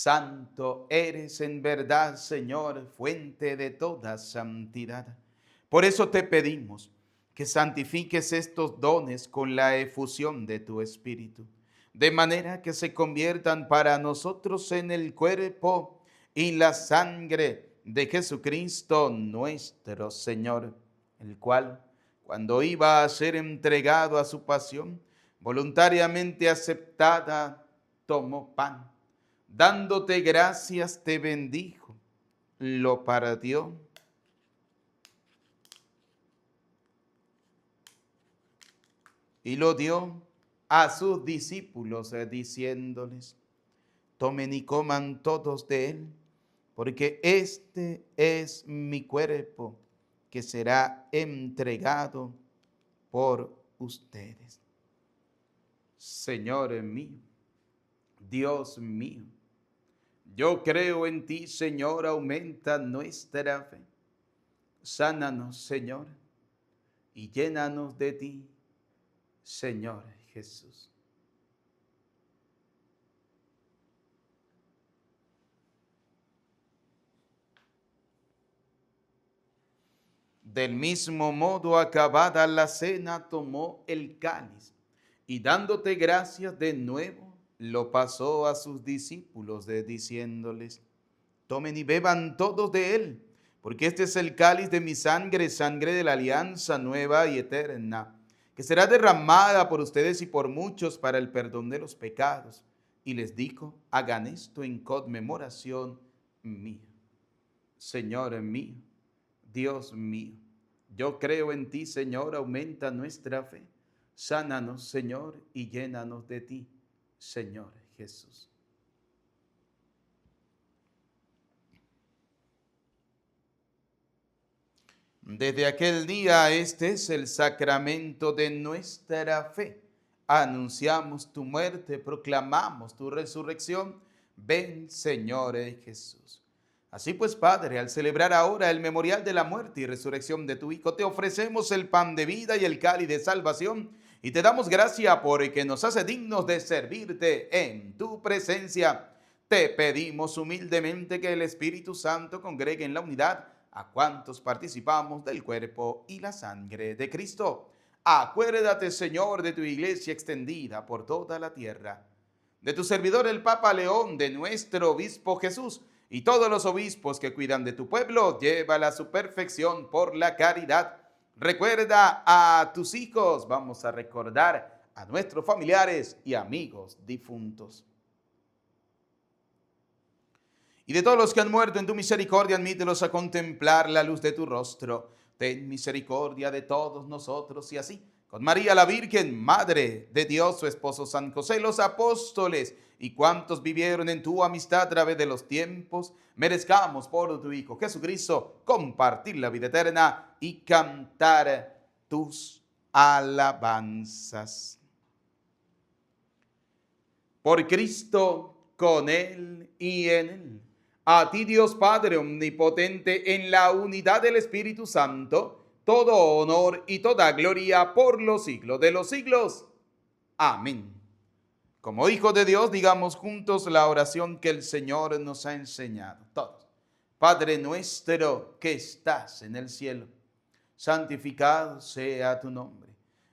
Santo eres en verdad, Señor, fuente de toda santidad. Por eso te pedimos que santifiques estos dones con la efusión de tu Espíritu, de manera que se conviertan para nosotros en el cuerpo y la sangre de Jesucristo nuestro Señor, el cual, cuando iba a ser entregado a su pasión, voluntariamente aceptada, tomó pan. Dándote gracias, te bendijo, lo partió y lo dio a sus discípulos, diciéndoles: tomen y coman todos de él, porque este es mi cuerpo, que será entregado por ustedes. Señor mío, Dios mío, yo creo en ti, Señor, aumenta nuestra fe. Sánanos, Señor, y llénanos de ti, Señor Jesús. Del mismo modo, acabada la cena, tomó el cáliz y dándote gracias de nuevo, lo pasó a sus discípulos, diciéndoles: tomen y beban todos de él, porque este es el cáliz de mi sangre, sangre de la alianza nueva y eterna, que será derramada por ustedes y por muchos para el perdón de los pecados. Y les dijo: hagan esto en conmemoración mía. Señor mío, Dios mío, yo creo en ti, Señor, aumenta nuestra fe. Sánanos, Señor, y llénanos de ti, Señor Jesús. Desde aquel día, este es el sacramento de nuestra fe. Anunciamos tu muerte, proclamamos tu resurrección. Ven, Señor Jesús. Así pues, Padre, al celebrar ahora el memorial de la muerte y resurrección de tu Hijo, te ofrecemos el pan de vida y el cáliz de salvación, y te damos gracia porque nos hace dignos de servirte en tu presencia. Te pedimos humildemente que el Espíritu Santo congregue en la unidad a cuantos participamos del cuerpo y la sangre de Cristo. Acuérdate, Señor, de tu iglesia extendida por toda la tierra, de tu servidor el Papa León, de nuestro obispo Jesús, y todos los obispos que cuidan de tu pueblo. Llévala a su perfección por la caridad. Recuerda a tus hijos. Vamos a recordar a nuestros familiares y amigos difuntos. Y de todos los que han muerto en tu misericordia, admítelos a contemplar la luz de tu rostro. Ten misericordia de todos nosotros, y así, con María la Virgen, Madre de Dios, su esposo San José, los apóstoles y cuantos vivieron en tu amistad a través de los tiempos, merezcamos por tu Hijo Jesucristo compartir la vida eterna y cantar tus alabanzas. Por Cristo, con Él y en Él. A ti, Dios Padre omnipotente, en la unidad del Espíritu Santo, todo honor y toda gloria por los siglos de los siglos. Amén. Como hijos de Dios, digamos juntos la oración que el Señor nos ha enseñado. Todos. Padre nuestro que estás en el cielo, santificado sea tu nombre.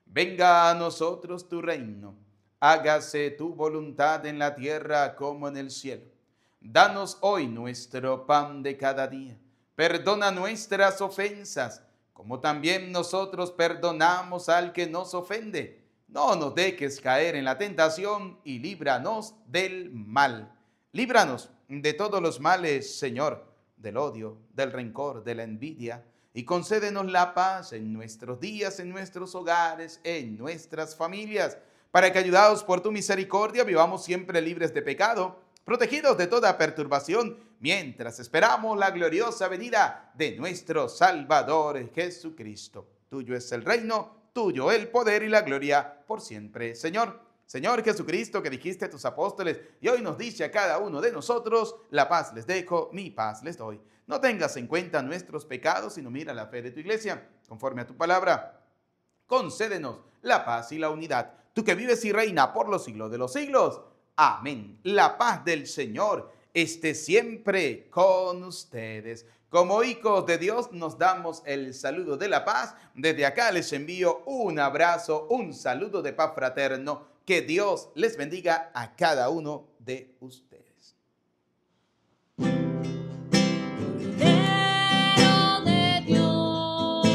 Venga a nosotros tu reino. Hágase tu voluntad en la tierra como en el cielo. Danos hoy nuestro pan de cada día. Perdona nuestras ofensas, como también nosotros perdonamos al que nos ofende. No nos dejes caer en la tentación y líbranos del mal. Líbranos de todos los males, Señor, del odio, del rencor, de la envidia, y concédenos la paz en nuestros días, en nuestros hogares, en nuestras familias, para que, ayudados por tu misericordia, vivamos siempre libres de pecado, protegidos de toda perturbación, mientras esperamos la gloriosa venida de nuestro Salvador Jesucristo. Tuyo es el reino, tuyo el poder y la gloria por siempre, Señor. Señor Jesucristo, que dijiste a tus apóstoles y hoy nos dice a cada uno de nosotros: la paz les dejo, mi paz les doy. No tengas en cuenta nuestros pecados, sino mira la fe de tu iglesia, conforme a tu palabra. Concédenos la paz y la unidad, tú que vives y reina por los siglos de los siglos. Amén. La paz del Señor esté siempre con ustedes. Como hijos de Dios nos damos el saludo de la paz. Desde acá les envío un abrazo, un saludo de paz fraterno. Que Dios les bendiga a cada uno de ustedes. Cordero de Dios,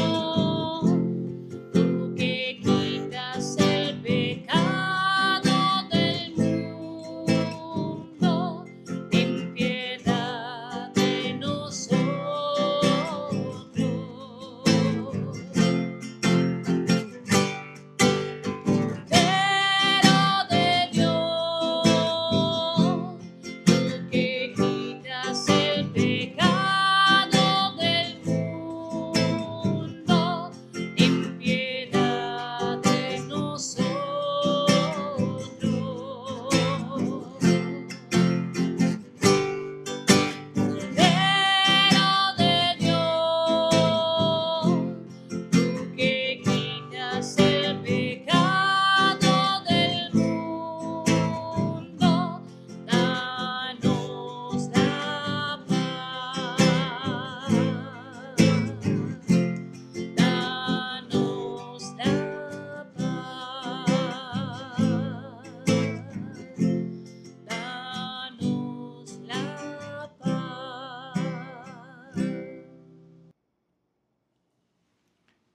tú que quitas el pecado del mundo, ten piedad de nosotros. Cordero de Dios, tú que quitas el pecado del mundo, ten piedad de nosotros. Cordero de Dios, tú que quitas el pecado del mundo, danos la paz. Danos la paz. Danos la paz.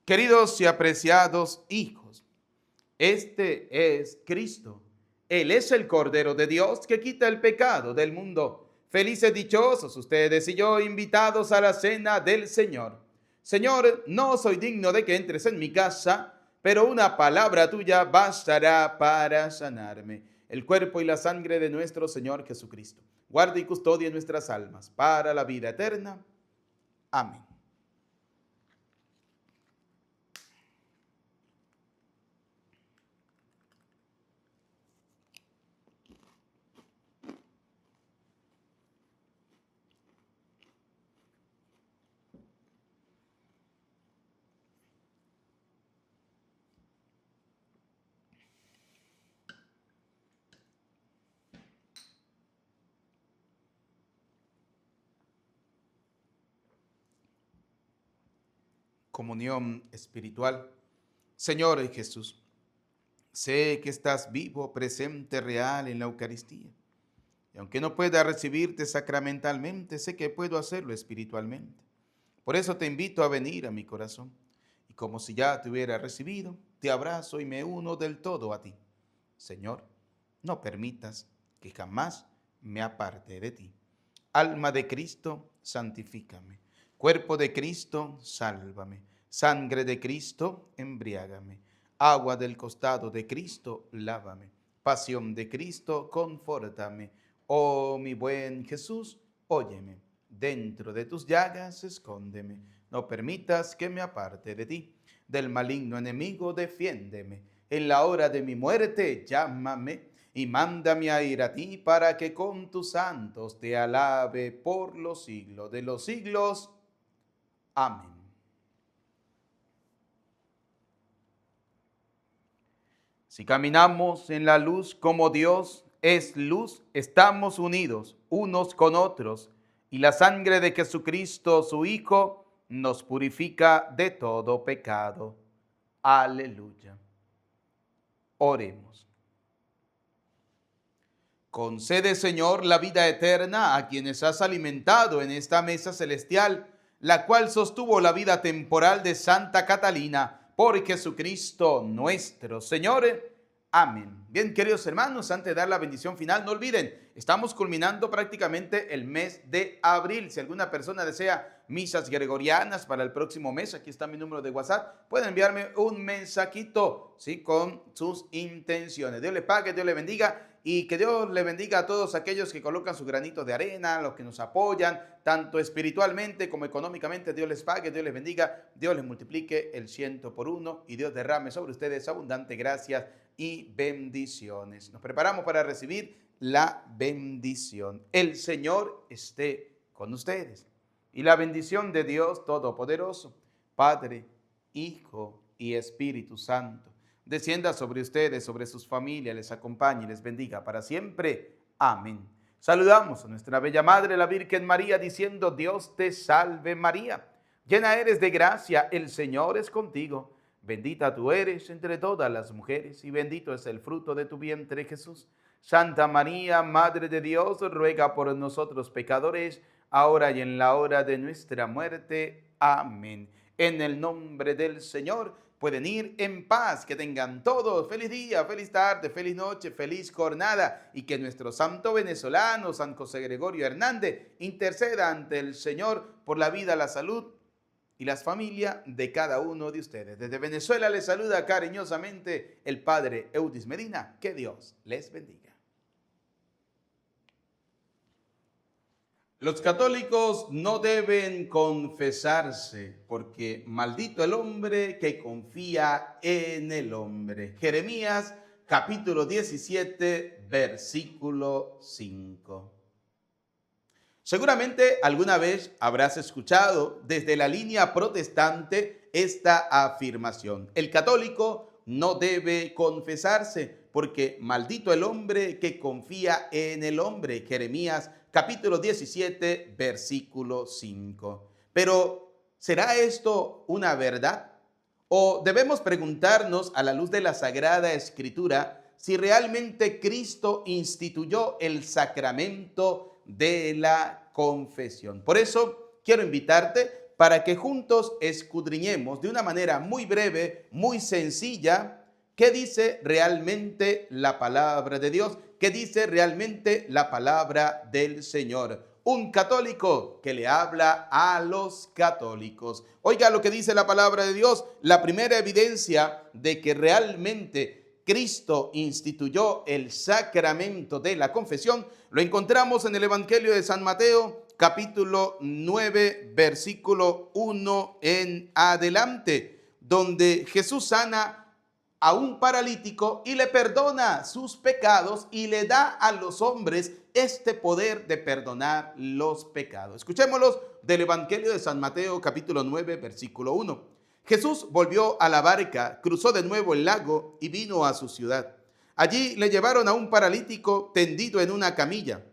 Queridos y apreciados hijos, este es Cristo. Él es el Cordero de Dios que quita el pecado del mundo. Felices, dichosos ustedes y yo, invitados a la cena del Señor. Señor, no soy digno de que entres en mi casa, pero una palabra tuya bastará para sanarme. El cuerpo y la sangre de nuestro Señor Jesucristo guarde y custodie nuestras almas para la vida eterna. Amén. Comunión espiritual. Señor Jesús, sé que estás vivo, presente, real en la Eucaristía. Y aunque no pueda recibirte sacramentalmente, sé que puedo hacerlo espiritualmente. Por eso te invito a venir a mi corazón. Y como si ya te hubiera recibido, te abrazo y me uno del todo a ti. Señor, no permitas que jamás me aparte de ti. Alma de Cristo, santifícame. Cuerpo de Cristo, sálvame. Sangre de Cristo, embriágame. Agua del costado de Cristo, lávame. Pasión de Cristo, confórtame. Oh, mi buen Jesús, óyeme. Dentro de tus llagas, escóndeme. No permitas que me aparte de ti. Del maligno enemigo, defiéndeme. En la hora de mi muerte, llámame. Y mándame a ir a ti para que con tus santos te alabe por los siglos de los siglos. Amén. Si caminamos en la luz como Dios es luz, estamos unidos unos con otros, y la sangre de Jesucristo, su Hijo, nos purifica de todo pecado. Aleluya. Oremos. Concede, Señor, la vida eterna a quienes has alimentado en esta mesa celestial, la cual sostuvo la vida temporal de Santa Catalina, por Jesucristo nuestro Señor. Amén. Bien, queridos hermanos, antes de dar la bendición final, no olviden, estamos culminando prácticamente el mes de abril. Si alguna persona desea misas gregorianas para el próximo mes, aquí está mi número de WhatsApp, pueden enviarme un mensajito, ¿sí?, con sus intenciones. Dios le pague, Dios le bendiga. Y que Dios le bendiga a todos aquellos que colocan su granito de arena, los que nos apoyan, tanto espiritualmente como económicamente. Dios les pague, Dios les bendiga, Dios les multiplique el 100 por 1 y Dios derrame sobre ustedes abundante gracias y bendiciones. Nos preparamos para recibir la bendición. El Señor esté con ustedes. Y la bendición de Dios Todopoderoso, Padre, Hijo y Espíritu Santo, descienda sobre ustedes, sobre sus familias, les acompañe y les bendiga para siempre. Amén. Saludamos a nuestra bella Madre, la Virgen María, diciendo: Dios te salve María, llena eres de gracia, el Señor es contigo. Bendita tú eres entre todas las mujeres y bendito es el fruto de tu vientre, Jesús. Santa María, Madre de Dios, ruega por nosotros pecadores, ahora y en la hora de nuestra muerte. Amén. En el nombre del Señor, pueden ir en paz. Que tengan todos feliz día, feliz tarde, feliz noche, feliz jornada, y que nuestro santo venezolano, San José Gregorio Hernández, interceda ante el Señor por la vida, la salud y las familias de cada uno de ustedes. Desde Venezuela les saluda cariñosamente el Padre Eudis Medina. Que Dios les bendiga. Los católicos no deben confesarse, porque maldito el hombre que confía en el hombre. Jeremías capítulo 17, versículo 5. Seguramente alguna vez habrás escuchado desde la línea protestante esta afirmación: el católico no debe confesarse, porque maldito el hombre que confía en el hombre. Jeremías capítulo 17, versículo 5. Pero, ¿será esto una verdad? ¿O debemos preguntarnos, a la luz de la Sagrada Escritura, si realmente Cristo instituyó el sacramento de la confesión? Por eso quiero invitarte para que juntos escudriñemos de una manera muy breve, muy sencilla, qué dice realmente la palabra de Dios, qué dice realmente la palabra del Señor. Un católico que le habla a los católicos. Oiga lo que dice la palabra de Dios. La primera evidencia de que realmente Cristo instituyó el sacramento de la confesión lo encontramos en el Evangelio de San Mateo, capítulo 9, versículo 1 en adelante, donde Jesús sana a un paralítico y le perdona sus pecados y le da a los hombres este poder de perdonar los pecados. Escuchémoslos del Evangelio de San Mateo, capítulo 9, versículo 1. Jesús volvió a la barca, cruzó de nuevo el lago y vino a su ciudad. Allí le llevaron a un paralítico tendido en una camilla.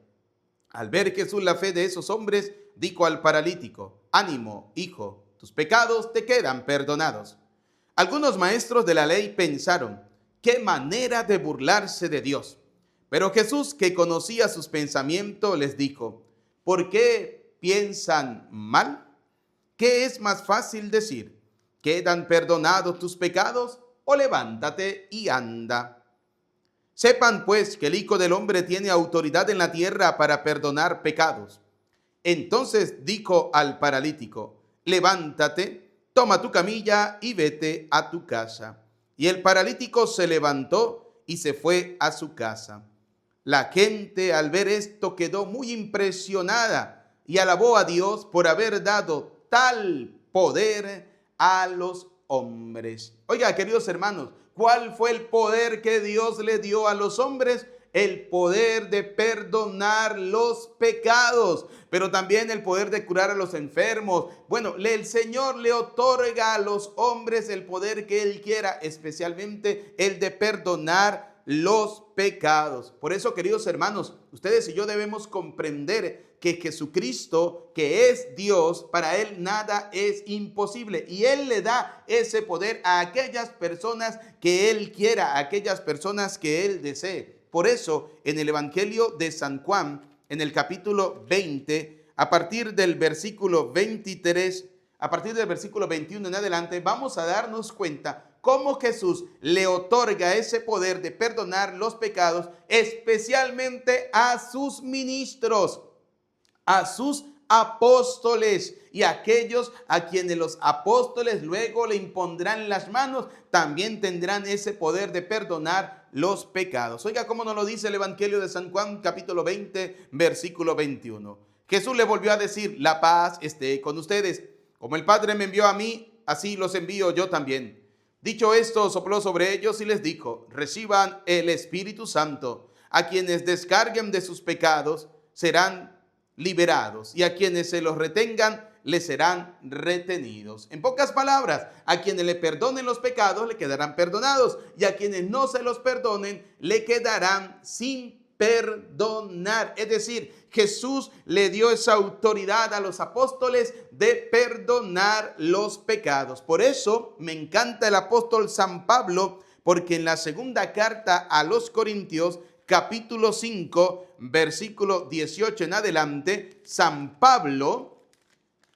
Al ver Jesús la fe de esos hombres, dijo al paralítico: ánimo, hijo, tus pecados te quedan perdonados. Algunos maestros de la ley pensaron: qué manera de burlarse de Dios. Pero Jesús, que conocía sus pensamientos, les dijo: ¿por qué piensan mal? ¿Qué es más fácil decir: quedan perdonados tus pecados? O levántate y anda. Sepan pues que el Hijo del Hombre tiene autoridad en la tierra para perdonar pecados. Entonces dijo al paralítico: levántate, toma tu camilla y vete a tu casa. Y el paralítico se levantó y se fue a su casa. La gente, al ver esto, quedó muy impresionada y alabó a Dios por haber dado tal poder a los hombres. Oiga, queridos hermanos, ¿cuál fue el poder que Dios le dio a los hombres? El poder de perdonar los pecados, pero también el poder de curar a los enfermos. Bueno, el Señor le otorga a los hombres el poder que Él quiera, especialmente el de perdonar los pecados. Por eso, queridos hermanos, ustedes y yo debemos comprender que Jesucristo, que es Dios, para Él nada es imposible. Y Él le da ese poder a aquellas personas que Él quiera, a aquellas personas que Él desee. Por eso, en el Evangelio de San Juan, en el capítulo 20, a partir del versículo 23, a partir del versículo 21 en adelante, vamos a darnos cuenta cómo Jesús le otorga ese poder de perdonar los pecados, especialmente a sus ministros, a sus apóstoles, y aquellos a quienes los apóstoles luego le impondrán las manos, también tendrán ese poder de perdonar los pecados. Oiga cómo nos lo dice el Evangelio de San Juan, capítulo 20, versículo 21. Jesús le volvió a decir: la paz esté con ustedes. Como el Padre me envió a mí, así los envío yo también. Dicho esto, sopló sobre ellos y les dijo: reciban el Espíritu Santo. A quienes descarguen de sus pecados serán liberados, y a quienes se los retengan les serán retenidos. En pocas palabras, a quienes le perdonen los pecados le quedarán perdonados, y a quienes no se los perdonen le quedarán sin perdonar. Es decir, Jesús le dio esa autoridad a los apóstoles de perdonar los pecados. Por eso me encanta el apóstol San Pablo, porque en la segunda carta a los Corintios, capítulo 5, versículo 18 en adelante, San Pablo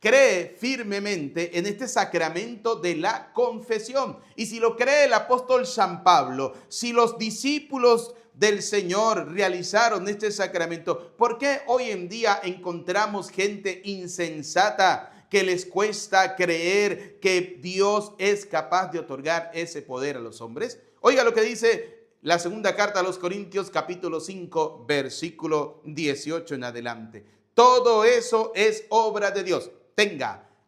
cree firmemente en este sacramento de la confesión. Y si lo cree el apóstol San Pablo, si los discípulos del Señor realizaron este sacramento, ¿por qué hoy en día encontramos gente insensata que les cuesta creer que Dios es capaz de otorgar ese poder a los hombres? Oiga lo que dice la segunda carta a los Corintios, capítulo 5, versículo 18 en adelante. Todo eso es obra de Dios.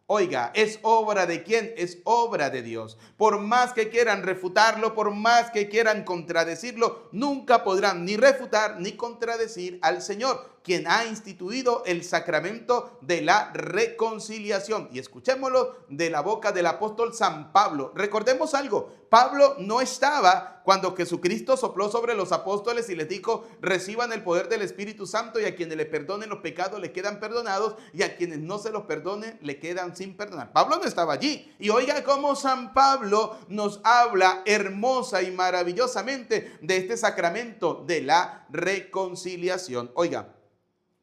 Oiga, ¿es obra de quién? Es obra de Dios. Por más que quieran refutarlo, por más que quieran contradecirlo, nunca podrán ni refutar ni contradecir al Señor, quien ha instituido el sacramento de la reconciliación. Y escuchémoslo de la boca del apóstol San Pablo. Recordemos algo, Pablo no estaba cuando Jesucristo sopló sobre los apóstoles y les dijo: reciban el poder del Espíritu Santo, y a quienes le perdonen los pecados le quedan perdonados, y a quienes no se los perdonen le quedan sin perdonar. Pablo no estaba allí. Y oiga cómo San Pablo nos habla hermosa y maravillosamente de este sacramento de la reconciliación. Oiga,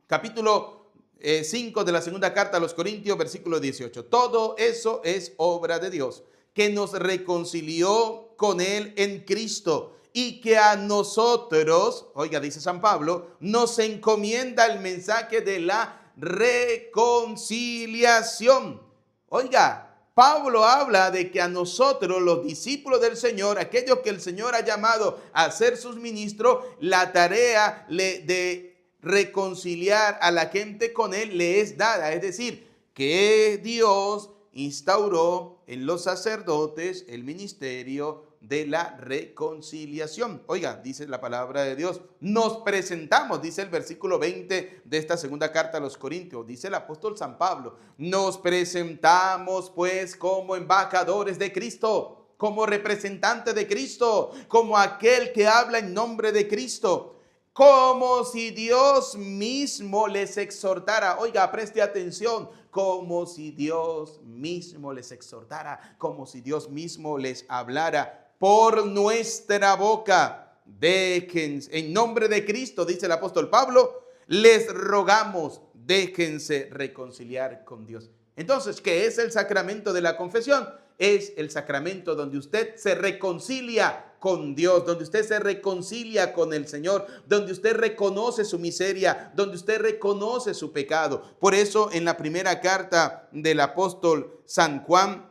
capítulo 5 de la segunda carta a los Corintios, versículo 18. Todo eso es obra de Dios, que nos reconcilió con Él en Cristo, y que a nosotros, oiga, dice San Pablo, nos encomienda el mensaje de la reconciliación. Oiga, Pablo habla de que a nosotros, los discípulos del Señor, aquellos que el Señor ha llamado a ser sus ministros, la tarea de reconciliar a la gente con Él le es dada. Es decir, que Dios instauró en los sacerdotes el ministerio de la reconciliación. Oiga, dice la palabra de Dios, nos presentamos, dice el versículo 20 de esta segunda carta a los Corintios, dice el apóstol San Pablo, nos presentamos pues como embajadores de Cristo, como representantes de Cristo, como aquel que habla en nombre de Cristo, como si Dios mismo les exhortara. Oiga, preste atención, como si Dios mismo les exhortara, como si Dios mismo les hablara por nuestra boca. Déjense, en nombre de Cristo, dice el apóstol Pablo, les rogamos, déjense reconciliar con Dios. Entonces, ¿qué es el sacramento de la confesión? Es el sacramento donde usted se reconcilia con Dios, donde usted se reconcilia con el Señor, donde usted reconoce su miseria, donde usted reconoce su pecado. Por eso, en la primera carta del apóstol San Juan,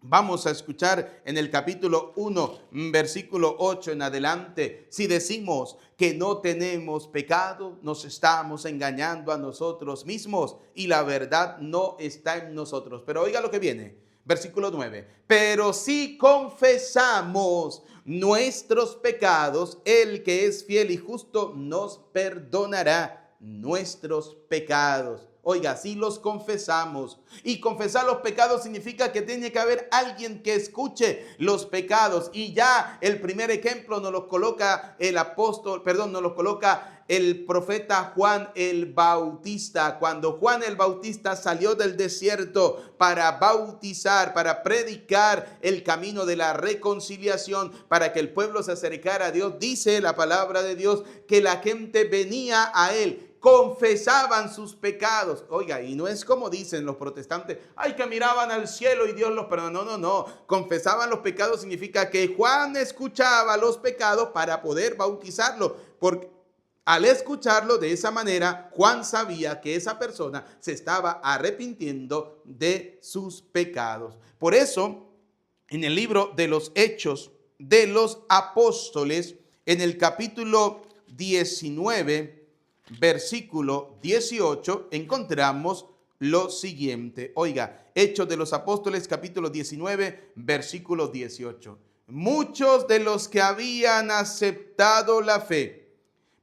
vamos a escuchar en el capítulo 1, versículo 8 en adelante: si decimos que no tenemos pecado, nos estamos engañando a nosotros mismos y la verdad no está en nosotros. Pero oiga lo que viene, versículo 9: pero si confesamos nuestros pecados, el que es fiel y justo nos perdonará nuestros pecados. Oiga, si los confesamos, y confesar los pecados significa que tiene que haber alguien que escuche los pecados, y ya el primer ejemplo nos lo coloca el profeta Juan el Bautista. Cuando Juan el Bautista salió del desierto para bautizar, para predicar el camino de la reconciliación, para que el pueblo se acercara a Dios, dice la palabra de Dios que la gente venía a él, confesaban sus pecados. Oiga, y no es como dicen los protestantes, ay, que miraban al cielo y Dios los perdonó. No. Confesaban los pecados significa que Juan escuchaba los pecados para poder bautizarlo, porque al escucharlo de esa manera, Juan sabía que esa persona se estaba arrepintiendo de sus pecados. Por eso, en el libro de los Hechos de los Apóstoles, en el capítulo 19, versículo 18, encontramos lo siguiente. Oiga, Hechos de los Apóstoles, capítulo 19, versículo 18. Muchos de los que habían aceptado la fe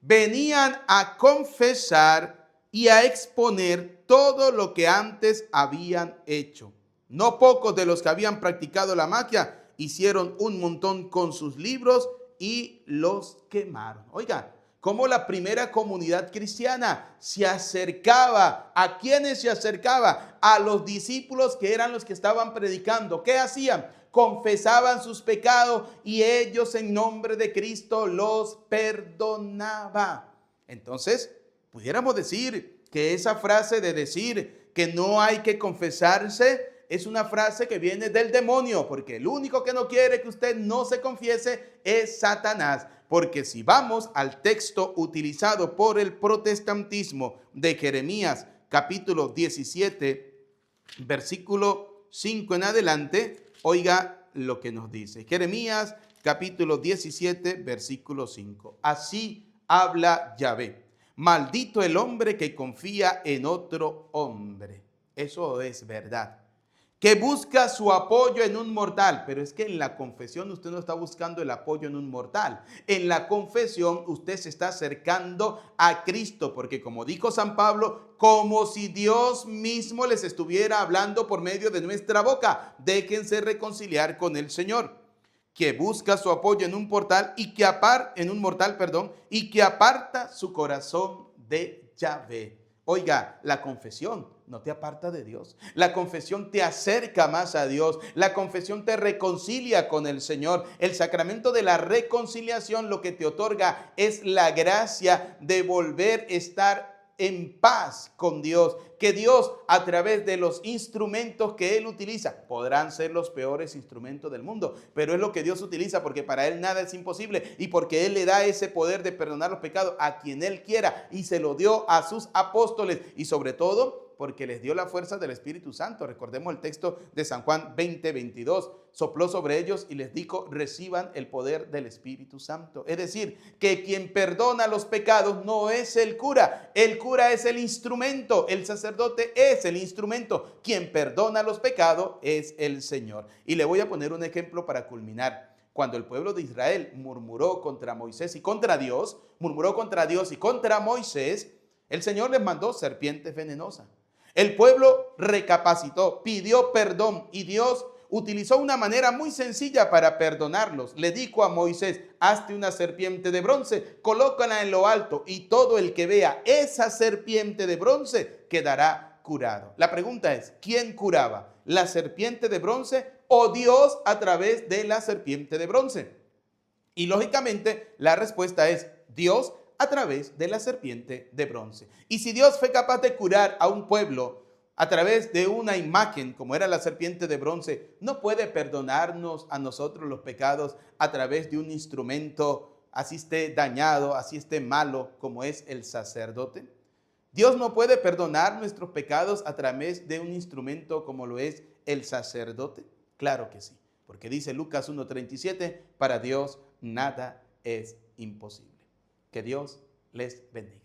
venían a confesar y a exponer todo lo que antes habían hecho. No pocos de los que habían practicado la magia hicieron un montón con sus libros y los quemaron. Oiga, cómo la primera comunidad cristiana se acercaba. ¿A quiénes se acercaba? A los discípulos que eran los que estaban predicando. ¿Qué hacían? Confesaban sus pecados y ellos en nombre de Cristo los perdonaba. Entonces, pudiéramos decir que esa frase de decir que no hay que confesarse es una frase que viene del demonio, porque el único que no quiere que usted no se confiese es Satanás. Porque si vamos al texto utilizado por el protestantismo de Jeremías, capítulo 17, versículo 5 en adelante, oiga lo que nos dice. Jeremías, capítulo 17, versículo 5. Así habla Yahvé. Maldito el hombre que confía en otro hombre. Eso es verdad. Que busca su apoyo en un mortal, pero es que en la confesión usted no está buscando el apoyo en un mortal. En la confesión usted se está acercando a Cristo, porque como dijo San Pablo, como si Dios mismo les estuviera hablando por medio de nuestra boca. Déjense reconciliar con el Señor. Que busca su apoyo en un mortal y que aparta su corazón de Yahvé. Oiga, la confesión no te aparta de Dios. La confesión te acerca más a Dios. La confesión te reconcilia con el Señor. El sacramento de la reconciliación lo que te otorga es la gracia de volver a estar en paz con Dios, que Dios a través de los instrumentos que Él utiliza, podrán ser los peores instrumentos del mundo, pero es lo que Dios utiliza porque para Él nada es imposible y porque Él le da ese poder de perdonar los pecados a quien Él quiera y se lo dio a sus apóstoles y sobre todo porque les dio la fuerza del Espíritu Santo. Recordemos el texto de San Juan 20:22. Sopló sobre ellos y les dijo, reciban el poder del Espíritu Santo. Es decir, que quien perdona los pecados no es el cura es el instrumento, el sacerdote es el instrumento. Quien perdona los pecados es el Señor. Y le voy a poner un ejemplo para culminar. Cuando el pueblo de Israel murmuró contra Moisés y contra Dios, Moisés, el Señor les mandó serpientes venenosas. El pueblo recapacitó, pidió perdón y Dios utilizó una manera muy sencilla para perdonarlos. Le dijo a Moisés, hazte una serpiente de bronce, colócala en lo alto y todo el que vea esa serpiente de bronce quedará curado. La pregunta es, ¿quién curaba? ¿La serpiente de bronce o Dios a través de la serpiente de bronce? Y lógicamente la respuesta es Dios a través de la serpiente de bronce. Y si Dios fue capaz de curar a un pueblo a través de una imagen como era la serpiente de bronce, ¿no puede perdonarnos a nosotros los pecados a través de un instrumento, así esté dañado, así esté malo, como es el sacerdote? ¿Dios no puede perdonar nuestros pecados a través de un instrumento como lo es el sacerdote? Claro que sí, porque dice Lucas 1:37, para Dios nada es imposible. Que Dios les bendiga.